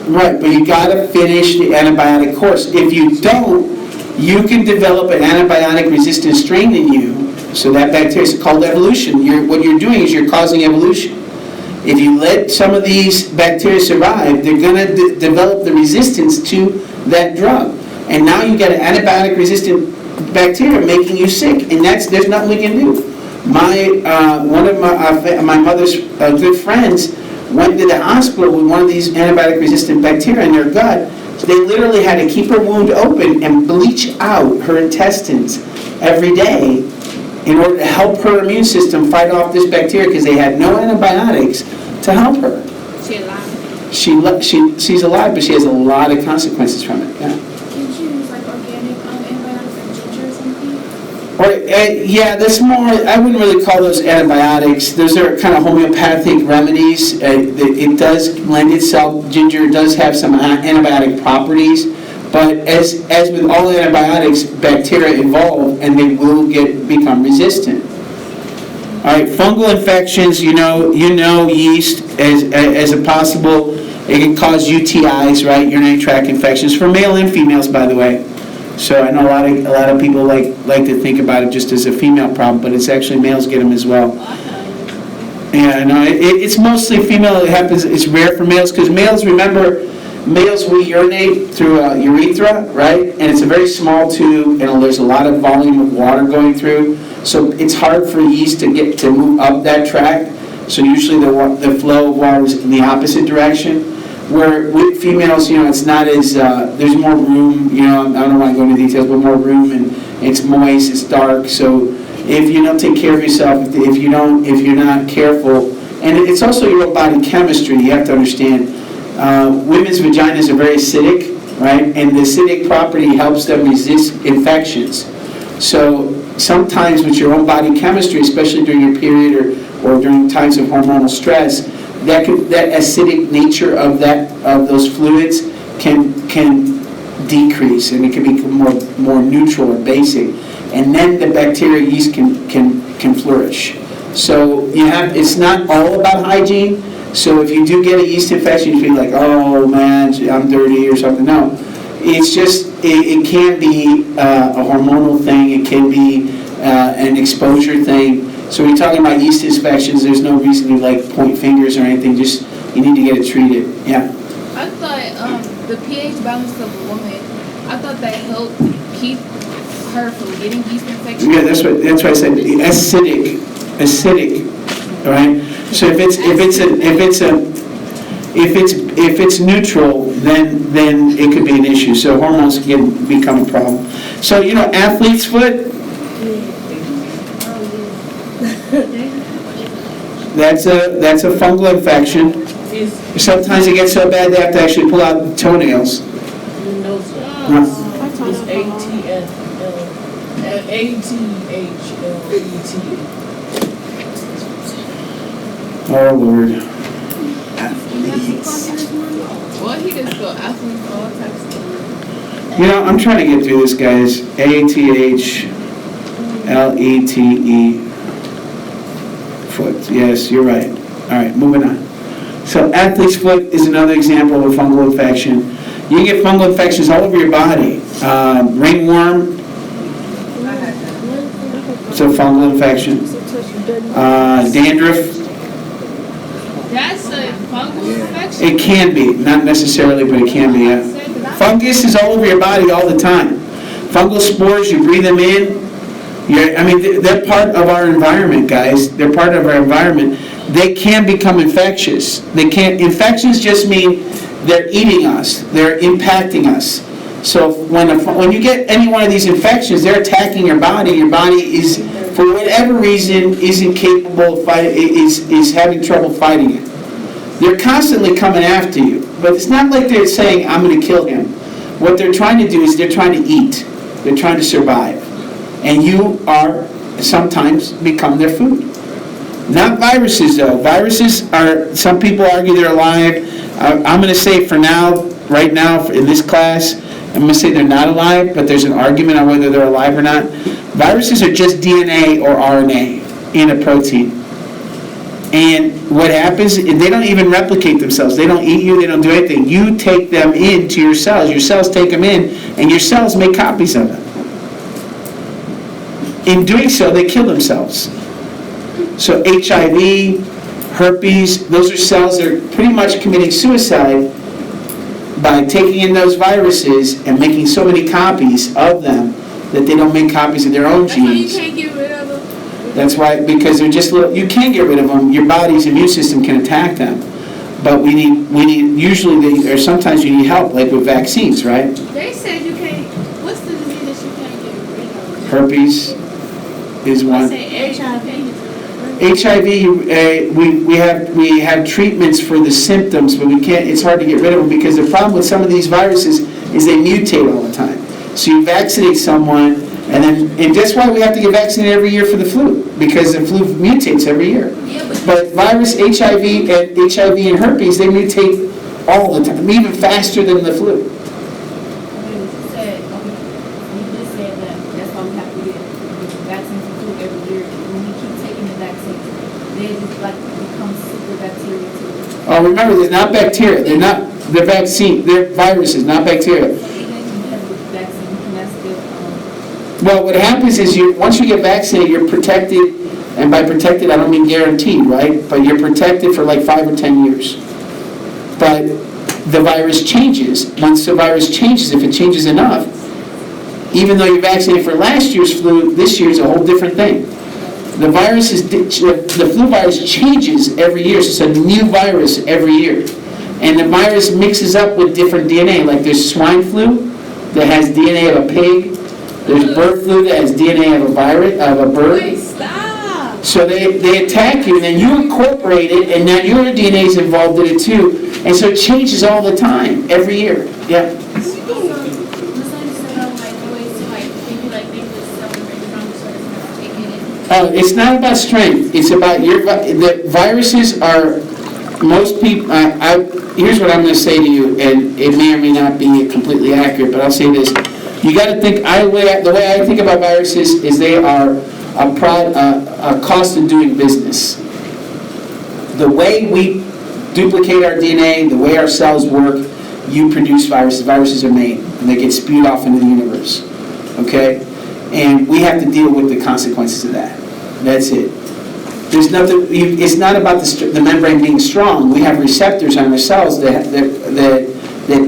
right, but you gotta finish the antibiotic course. If you don't, you can develop an antibiotic-resistant strain in you. So that bacteria is called evolution. What you're doing is you're causing evolution. If you let some of these bacteria survive, they're gonna develop the resistance to that drug. And now you got an antibiotic-resistant bacteria making you sick, and there's nothing we can do. One of my mother's good friends went to the hospital with one of these antibiotic-resistant bacteria in their gut. So they literally had to keep her wound open and bleach out her intestines every day in order to help her immune system fight off this bacteria because they had no antibiotics to help her. She alive. She's alive, but she has a lot of consequences from it. Yeah. Can she use like organic antibiotics like ginger or something? Or, yeah, that's more, I wouldn't really call those antibiotics. Those are kind of homeopathic remedies. It does lend itself, ginger does have some antibiotic properties, but as with all antibiotics, bacteria evolve and they will become resistant. All right, fungal infections, you know yeast as a possible, it can cause UTIs, right, urinary tract infections, for male and females, by the way. So I know a lot of people like to think about it just as a female problem, but it's actually males get them as well. Yeah, no, it's mostly female. It happens. It's rare for males because males will urinate through a urethra, right? And it's a very small tube, and there's a lot of volume of water going through. So it's hard for yeast to move up that tract. So usually the flow of water is in the opposite direction. Where with females, it's not as, there's more room, I don't want to go into details, but more room, and it's moist, it's dark, so if you don't take care of yourself, if you're not careful, and it's also your own body chemistry, you have to understand, women's vaginas are very acidic, right, and the acidic property helps them resist infections. So sometimes with your own body chemistry, especially during your period or during times of hormonal stress, that acidic nature of those fluids can decrease, and it can become more neutral or basic, and then the bacteria yeast can flourish. So it's not all about hygiene. So if you do get a yeast infection, you feel like, oh man, I'm dirty or something. No, it's just it can be a hormonal thing. It can be an exposure thing. So we're talking about yeast infections, there's no reason to point fingers or anything, just you need to get it treated. Yeah. I thought the pH balance of a woman, I thought that helped keep her from getting yeast infections. Yeah, that's why I said acidic, all right? So if it's neutral, then it could be an issue. So hormones can become a problem. So athlete's foot. That's a fungal infection. Sometimes it gets so bad they have to actually pull out the toenails. No, sir. It's ATHLET. Oh Lord. Well, he just go athlete all types of. I'm trying to get through this, guys. ATHLETE. Foot. Yes, you're right. All right, moving on. So athlete's foot is another example of a fungal infection. You get fungal infections all over your body. Ringworm. It's a fungal infection. Dandruff. That's a fungal infection? It can be, not necessarily, but it can be, yeah. Fungus is all over your body all the time. Fungal spores, you breathe them in. They're part of our environment, guys. They're part of our environment. They can become infectious. Infections just mean they're eating us. They're impacting us. So when you get any one of these infections, they're attacking your body. Your body is, for whatever reason, isn't capable of fighting, is having trouble fighting it. They're constantly coming after you. But it's not like they're saying, I'm going to kill him. What they're trying to do is they're trying to eat. They're trying to survive. And you are sometimes become their food. Not viruses, though. Viruses are, some people argue they're alive. I'm going to say for now, right now, in this class, I'm going to say they're not alive, but there's an argument on whether they're alive or not. Viruses are just DNA or RNA in a protein. And what happens, they don't even replicate themselves. They don't eat you, they don't do anything. You take them into your cells take them in, and your cells make copies of them. In doing so, they kill themselves. So HIV, herpes, those are cells that are pretty much committing suicide by taking in those viruses and making so many copies of them that they don't make copies of their own That's why you genes. can't get rid of them. That's why, because they're just little, you can get rid of them, your body's immune system can attack them. But we need usually, or sometimes you need help, like with vaccines, right? They said you can't. What's the disease that you can't get rid of? Herpes is I one. say HIV. HIV, we have treatments for the symptoms, but we can't. It's hard to get rid of them because the problem with some of these viruses is they mutate all the time. So you vaccinate someone, and that's why we have to get vaccinated every year for the flu, because the flu mutates every year. Yeah, But virus, HIV and herpes, they mutate all the time, even faster than the flu. You just said that that's why we have to get vaccines for flu every year. When we keep taking the vaccines, they just like become super bacteria too. Oh, remember, they're not bacteria. They're vaccine. They're viruses, not bacteria. So even if you have a vaccine, you can still Well, what happens is once you get vaccinated, you're protected, and by protected, I don't mean guaranteed, right? But you're protected for like 5 or 10 years. But the virus changes. Once the virus changes, if it changes enough, even though you're vaccinated for last year's flu, this year's a whole different thing. The flu virus changes every year, so it's a new virus every year. And the virus mixes up with different DNA, like there's swine flu that has DNA of a pig, there's bird flu that has DNA of a bird. Wait, stop. So they attack you, and then you incorporate it, and now your DNA is involved in it too. And so it changes all the time, every year. Yeah. It's not about strength. It's about the viruses are, most people, here's what I'm going to say to you, and it may or may not be completely accurate, but I'll say this. You got to think, the way I think about viruses is they are a cost of doing business. The way we duplicate our DNA, the way our cells work, you produce viruses. Viruses are made, and they get spewed off into the universe. Okay? And we have to deal with the consequences of that. That's it. There's nothing. It's not about the membrane being strong. We have receptors on our cells that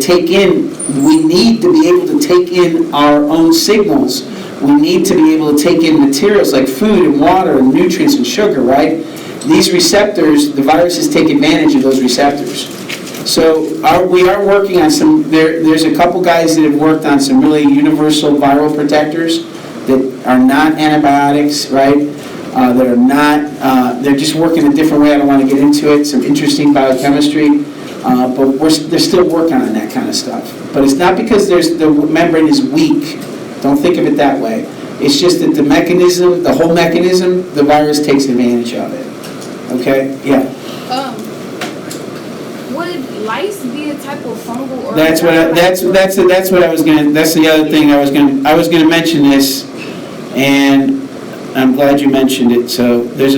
take in. We need to be able to take in our own signals. We need to be able to take in materials like food and water and nutrients and sugar, right? These receptors, the viruses take advantage of those receptors. So we are working on some, there's a couple guys that have worked on some really universal viral protectors that are not antibiotics, right? That are not, they're just working a different way. I don't want to get into it. Some interesting biochemistry, but they're still working on that kind of stuff. But it's not because the membrane is weak. Don't think of it that way. It's just that the whole mechanism, the virus takes advantage of it. Okay? Yeah. Would lice be a type of fungal or? That's what I was gonna. That's the other thing I was gonna mention this, and I'm glad you mentioned it. So there's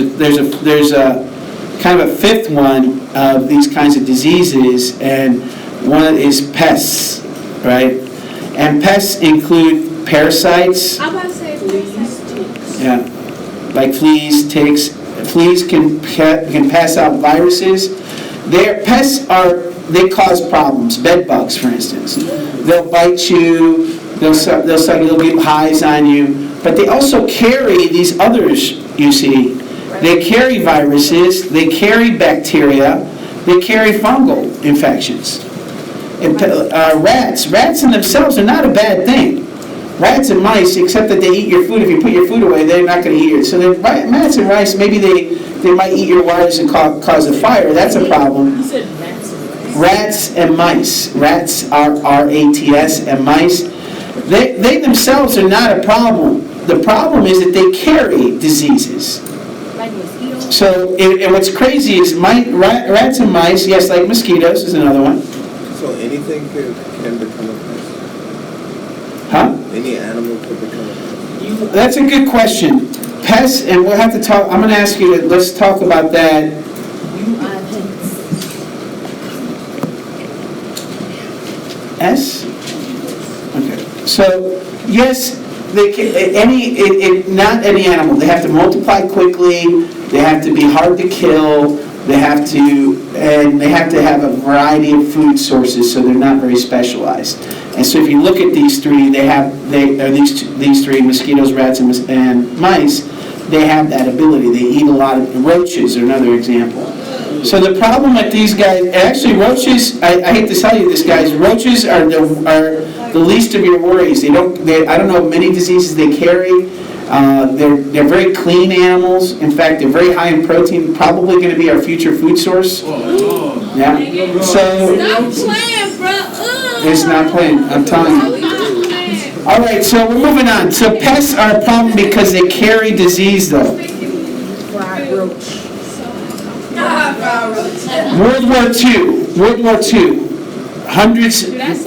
a kind of a fifth one of these kinds of diseases, and one is pests, right? And pests include parasites. I'm about to say parasites. Yeah, like fleas, ticks. Fleas can pass out viruses. Pests they cause problems. Bed bugs, for instance, they'll bite you. They'll suck. They'll give highs on you. But they also carry these others. You see, they carry viruses. They carry bacteria. They carry fungal infections. And rats in themselves are not a bad thing. Rats and mice, except that they eat your food. If you put your food away, they're not going to eat it. So rats and mice, maybe they might eat your wires and cause a fire. That's a problem. You said rats and mice. Rats and mice. Rats are R-A-T-S, and mice. They themselves are not a problem. The problem is that they carry diseases. like mosquitoes? So, and what's crazy is rats and mice, yes, like mosquitoes is another one. So anything can become a pest? Huh? Any animal could become a pest? That's a good question. Pests, and we'll have to talk, I'm gonna ask you, let's talk about that. S? Okay. So, yes, they can, not any animal. They have to multiply quickly, they have to be hard to kill, they have to have a variety of food sources, so they're not very specialized. And so if you look at these three, these three, mosquitoes, rats, and mice, they have that ability. They eat a lot of, roaches are another example. So the problem with these guys, actually roaches, I hate to tell you this, guys, roaches are the least of your worries. I don't know many diseases they carry. They're very clean animals. In fact, they're very high in protein, probably going to be our future food source. Yeah. So, Stop playing, bro. it's not playing, I'm telling you. All right, so we're moving on. So pests are a problem because they carry disease, though. World War II. Hundreds,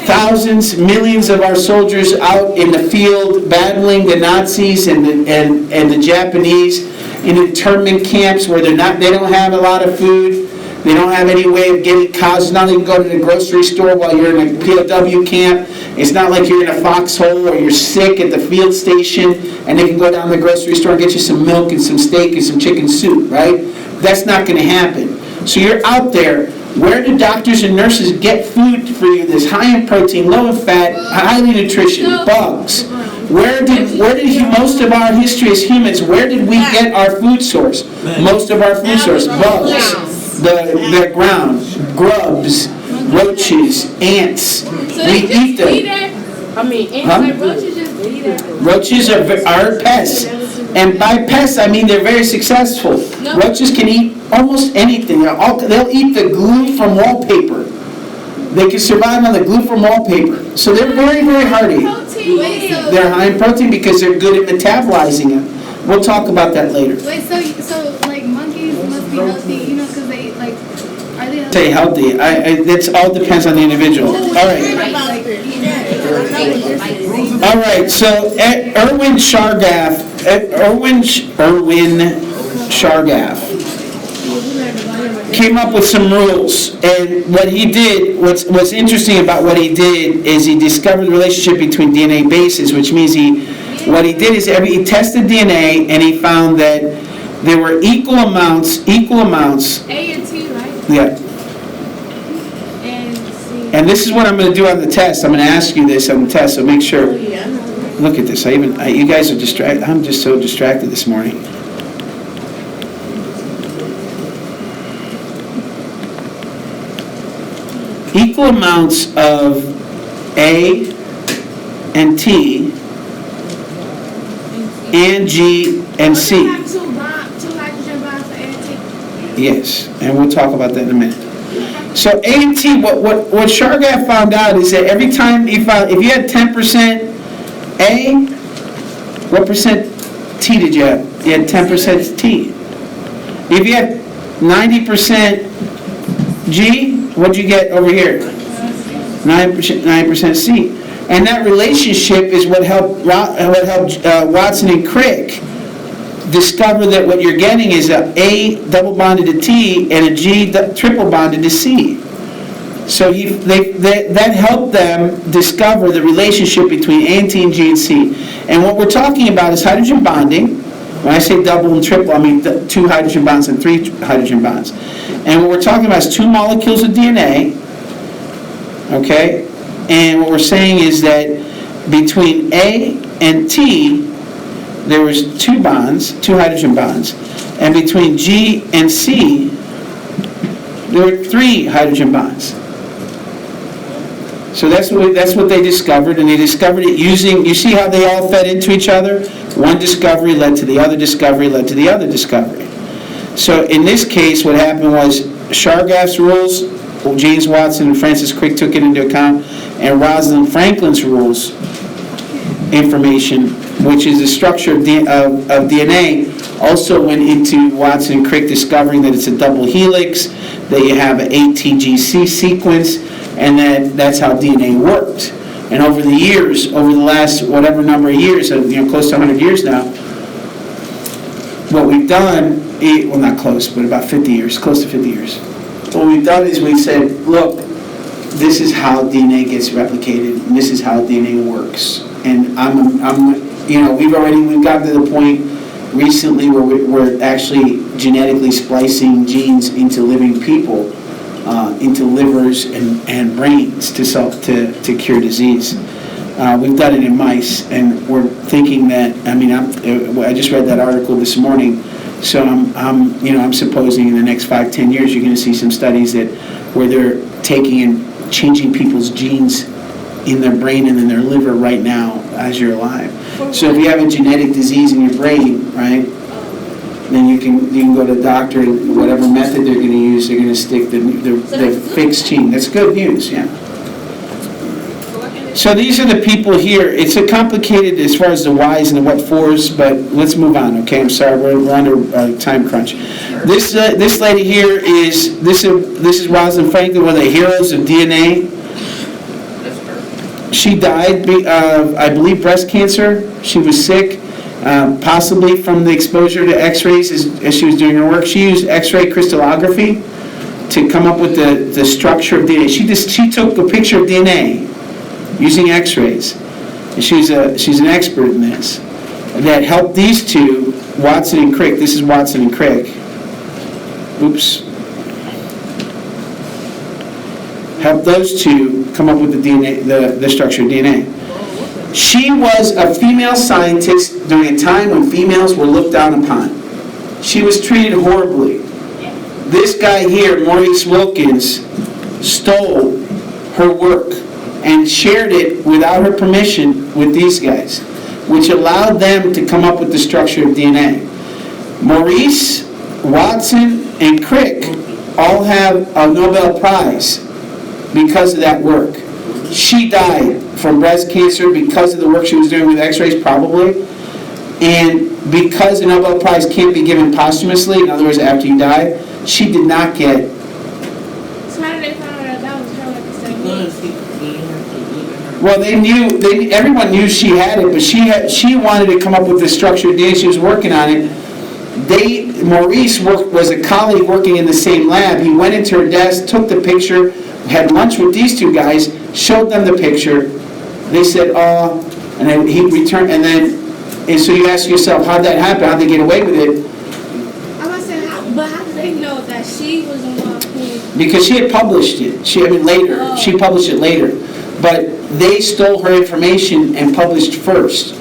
thousands, millions of our soldiers out in the field battling the Nazis and the Japanese in internment camps where they don't have a lot of food. They don't have any way of getting cars. It's not like you can go to the grocery store while you're in a POW camp. It's not like you're in a foxhole or you're sick at the field station and they can go down to the grocery store and get you some milk and some steak and some chicken soup, right? That's not going to happen. So you're out there. Where do doctors and nurses get food for you that's high in protein, low in fat, highly nutrition, bugs? Where did most of our history as humans, where did we get our food source? Most of our food source, bugs, the ground, grubs, roaches, ants. We eat them. Roaches just be there. Roaches are pests. And by pests, I mean they're very successful. Roaches can eat almost anything. They'll eat the glue from wallpaper. They can survive on the glue from wallpaper. So they're very, very hardy. They're high in protein because they're good at metabolizing it. We'll talk about that later. Wait, so like monkeys must be healthy, you know, because they like, are they healthy? Say healthy. That's all depends on the individual. All right. All right. So Erwin Chargaff came up with some rules, and what he did, what's interesting about what he did is he discovered the relationship between DNA bases, which means he tested DNA and he found that there were equal amounts. A and T, right? Yeah. And C. And this is what I'm going to do on the test. I'm going to ask you this on the test, so make sure. Look at this. You guys are distracted. I'm just so distracted this morning. Equal amounts of A and T and G and C. Have two hydrogen bonds for A and T. Yes, and we'll talk about that in a minute. So A and T, what Chargaff found out is that every time if you had 10% A, what percent T did you have? You had 10% T. If you had 90% G, what'd you get over here? 9% C. And that relationship is what helped Watson and Crick discover that what you're getting is a double bonded to T and a G triple bonded to C. So that helped them discover the relationship between A and T and G and C. And what we're talking about is hydrogen bonding. When I say double and triple, I mean 2 hydrogen bonds and 3 hydrogen bonds. And what we're talking about is 2 molecules of DNA, okay? And what we're saying is that between A and T, there was 2 hydrogen bonds. And between G and C, there were 3 hydrogen bonds. So that's what they discovered, and they discovered it using, you see how they all fed into each other? One discovery led to the other discovery, led to the other discovery. So in this case, what happened was Chargaff's rules, James Watson and Francis Crick took it into account, and Rosalind Franklin's rules, information which is the structure of DNA, also went into Watson and Crick discovering that it's a double helix, that you have an ATGC sequence, and that's how DNA worked. And over the years, over the last whatever number of years, close to 100 years now, what we've done, well not close, but about 50 years, close to 50 years. What we've done is we've said, look, this is how DNA gets replicated, and this is how DNA works. And we've gotten to the point recently where we're actually genetically splicing genes into living people, into livers and brains to cure disease. We've done it in mice, and we're thinking that. I just read that article this morning, so I'm supposing in the next 5-10 years you're going to see some studies where they're taking and changing people's genes in their brain and in their liver right now as you're alive. So if you have a genetic disease in your brain, right, then you can go to the doctor, and whatever method they're going to use, they're going to stick the fixed gene. That's good news, yeah. So these are the people here. It's a complicated as far as the whys and the what fors, but let's move on, okay? I'm sorry, we're under a time crunch. This lady here is Rosalind Franklin, one of the heroes of DNA. She died of, I believe, breast cancer. She was sick, possibly from the exposure to X-rays as she was doing her work. She used X-ray crystallography to come up with the structure of DNA. She took a picture of DNA using X-rays. And she's an expert in this. That helped these two, Watson and Crick. This is Watson and Crick. Oops. Helped those two come up with the DNA, the structure of DNA. She was a female scientist during a time when females were looked down upon. She was treated horribly. This guy here, Maurice Wilkins, stole her work and shared it without her permission with these guys, which allowed them to come up with the structure of DNA. Maurice, Watson, and Crick all have a Nobel Prize because of that work. She died from breast cancer because of the work she was doing with X-rays, probably, and because the Nobel Prize can't be given posthumously, in other words, after you die, she did not get. So how did they find out that was her like the same? Well, everyone knew she had it, but she wanted to come up with the structure of DNA. She was working on it. Maurice was a colleague working in the same lab. He went into her desk, took the picture, had lunch with these two guys, showed them the picture. They said, oh, and then he returned, and so you ask yourself, how'd that happen? How'd they get away with it? I was saying, but how did they know that she was the one who? Because she had published it. Later. Oh. She published it later. But they stole her information and published first.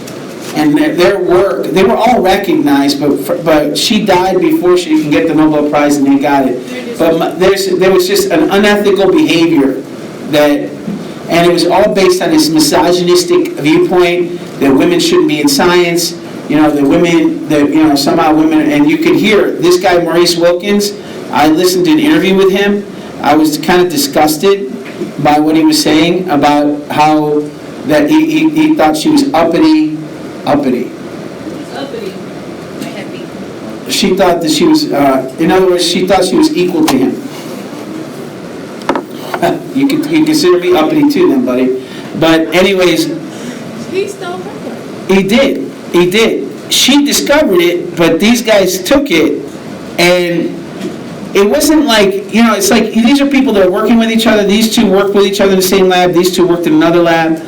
And their work, they were all recognized, but she died before she could get the Nobel Prize, and they got it. But there was just an unethical behavior and it was all based on this misogynistic viewpoint that women shouldn't be in science. Somehow women, and you could hear this guy Maurice Wilkins. I listened to an interview with him. I was kind of disgusted by what he was saying about how that he thought she was uppity. She thought that she was, in other words, she thought she was equal to him. You consider me uppity too then, buddy. But anyways. He stole her work. He did. She discovered it, but these guys took it, and it wasn't like, it's like these are people that are working with each other. These two worked with each other in the same lab. These two worked in another lab,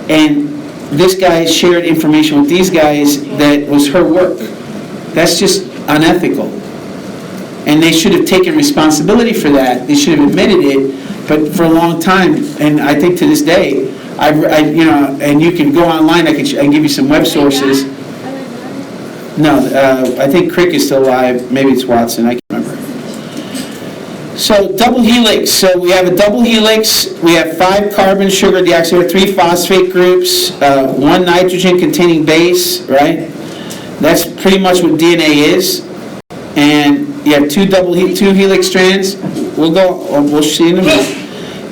and this guy shared information with these guys that was her work. That's just unethical. And they should have taken responsibility for that. They should have admitted it. But for a long time, and I think to this day, and you can go online. I can give you some web sources. No, I think Crick is still alive. Maybe it's Watson. I can't remember. So double helix. So we have a double helix. We have 5 carbon sugar deoxide, 3 phosphate groups, 1 nitrogen-containing base. Right. That's pretty much what DNA is. And you have 2 helix strands. We'll see in a minute.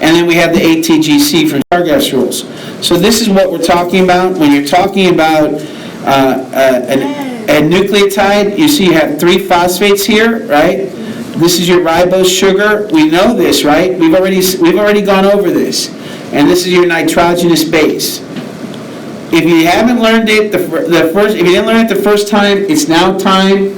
And then we have the ATGC from Stargass rules. So this is what we're talking about when you're talking about a nucleotide. You see you have 3 phosphates here, right? This is your ribose sugar. We know this, right? We've already gone over this. And this is your nitrogenous base. If you haven't learned it if you didn't learn it the first time, it's now time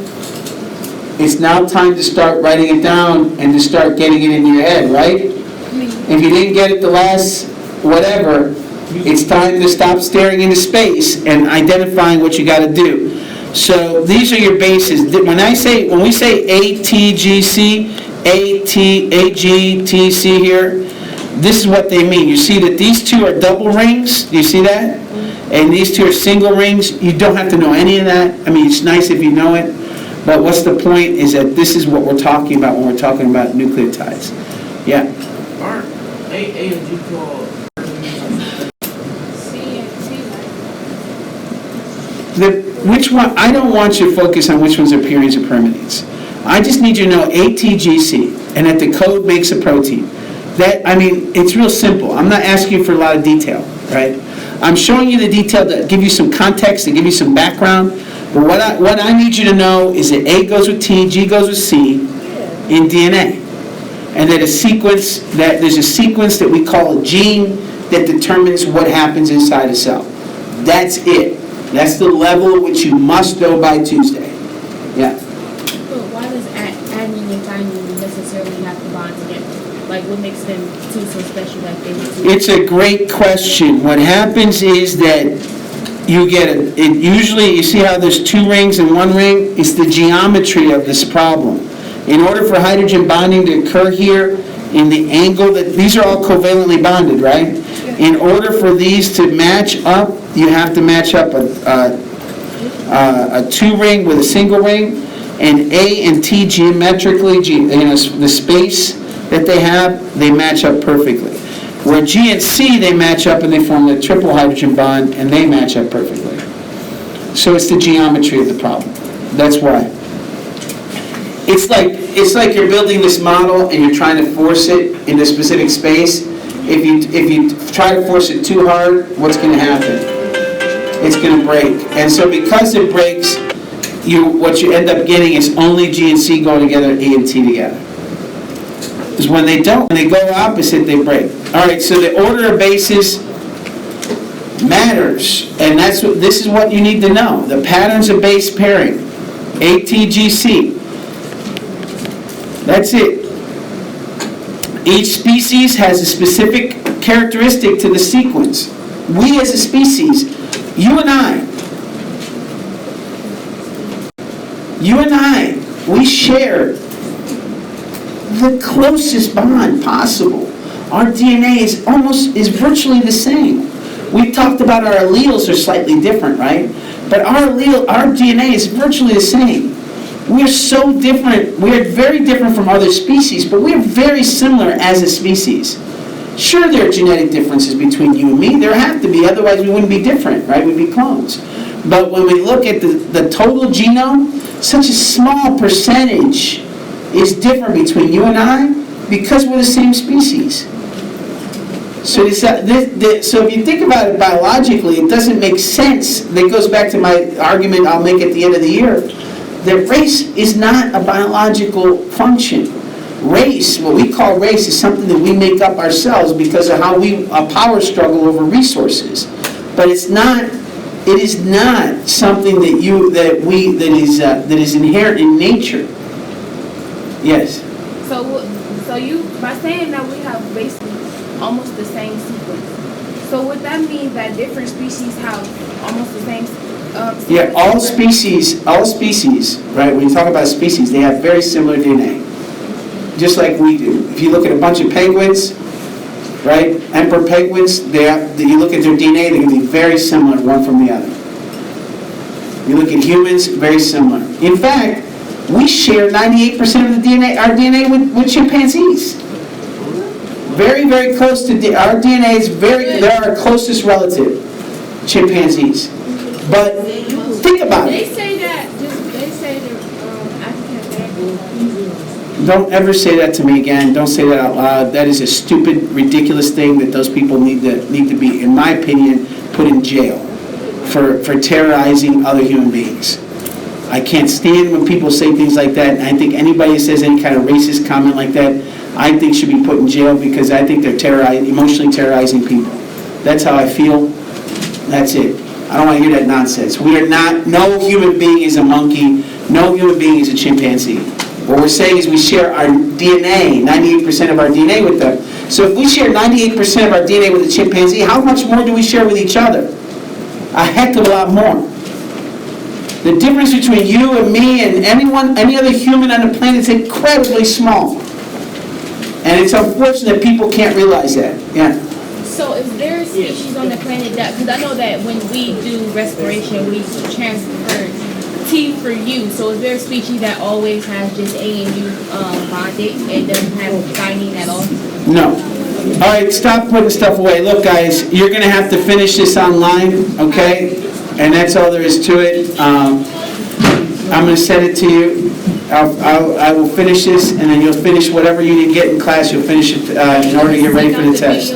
to start writing it down and to start getting it into your head, right? If you didn't get it the last whatever, it's time to stop staring into space and identifying what you got to do. So these are your bases. When we say ATGC, AGTC here, this is what they mean. You see that these 2 are double rings. Do you see that? And these 2 are single rings. You don't have to know any of that. I mean, it's nice if you know it. But what's the point is that this is what we're talking about when we're talking about nucleotides. Yeah? Aren't A and G called? Which one? I don't want you to focus on which ones are purines or pyrimidines. I just need you to know ATGC and that the code makes a protein. It's real simple. I'm not asking you for a lot of detail, right? I'm showing you the detail to give you some context, to give you some background. But what I need you to know is that A goes with T, G goes with C in DNA. And that there's a sequence that we call a gene that determines what happens inside a cell. That's it. That's the level at which you must know by Tuesday. Yeah. But why does adenine and thymine necessarily have to bond together? Like, what makes them 2 so special that they need to? It's a great question. What happens is that you get usually, you see how there's 2 rings and 1 ring? It's the geometry of this problem. In order for hydrogen bonding to occur here, in the angle that, these are all covalently bonded, right? In order for these to match up, you have to match up a 2 ring with a single ring, and A and T geometrically, the space that they have, they match up perfectly. Where G and C, they match up and they form the triple hydrogen bond, and they match up perfectly. So it's the geometry of the problem. That's why. It's like you're building this model and you're trying to force it into a specific space. If you try to force it too hard, what's going to happen? It's going to break. And so because it breaks, what you end up getting is only G and C going together, E and T together. Because when they don't, when they go opposite, they break. All right, so the order of bases matters, and this is what you need to know. The patterns of base pairing, ATGC. That's it. Each species has a specific characteristic to the sequence. We as a species, you and I, we share the closest bond possible. Our DNA is virtually the same. We've talked about our alleles are slightly different, right? But our DNA is virtually the same. We are so different. We are very different from other species, but we are very similar as a species. Sure, there are genetic differences between you and me. There have to be, otherwise we wouldn't be different, right? We'd be clones. But when we look at the total genome, such a small percentage is different between you and I because we're the same species. So if you think about it biologically, it doesn't make sense. That goes back to my argument I'll make at the end of the year. That race is not a biological function. Race, what we call race, is something that we make up ourselves because of how a power struggle over resources. But it is not something that is inherent in nature. Yes. So you, by saying that we have basically almost the same sequence, so would that mean that different species have almost the same sequence? Yeah, all species, right, when you talk about species, they have very similar DNA. Just like we do. If you look at a bunch of penguins, right, emperor penguins, you look at their DNA, they're going to be very similar one from the other. You look at humans, very similar. In fact, we share 98% of the DNA, our DNA with chimpanzees. Very, very close to, our DNA is they're our closest relative, chimpanzees. But think about it. They say that African Americans. Don't ever say that to me again. Don't say that out loud. That is a stupid, ridiculous thing that those people need to be, in my opinion, put in jail for terrorizing other human beings. I can't stand when people say things like that, and I think anybody that says any kind of racist comment like that, I think should be put in jail because I think they're emotionally terrorizing people. That's how I feel. That's it. I don't want to hear that nonsense. We are not, no human being is a monkey, no human being is a chimpanzee. What we're saying is we share our DNA, 98% of our DNA with them. So if we share 98% of our DNA with a chimpanzee, how much more do we share with each other? A heck of a lot more. The difference between you and me and any other human on the planet is incredibly small. And it's unfortunate that people can't realize that. Yeah. So is there a species on the planet that, because I know that when we do respiration, we transfer T for U. So is there a species that always has just A and U bonded and doesn't have thymine at all? No. All right, stop putting stuff away. Look, guys, you're going to have to finish this online, okay? And that's all there is to it. I'm going to send it to you. I will finish this, and then you'll finish whatever you didn't get in class. You'll finish it in order to get ready for the test.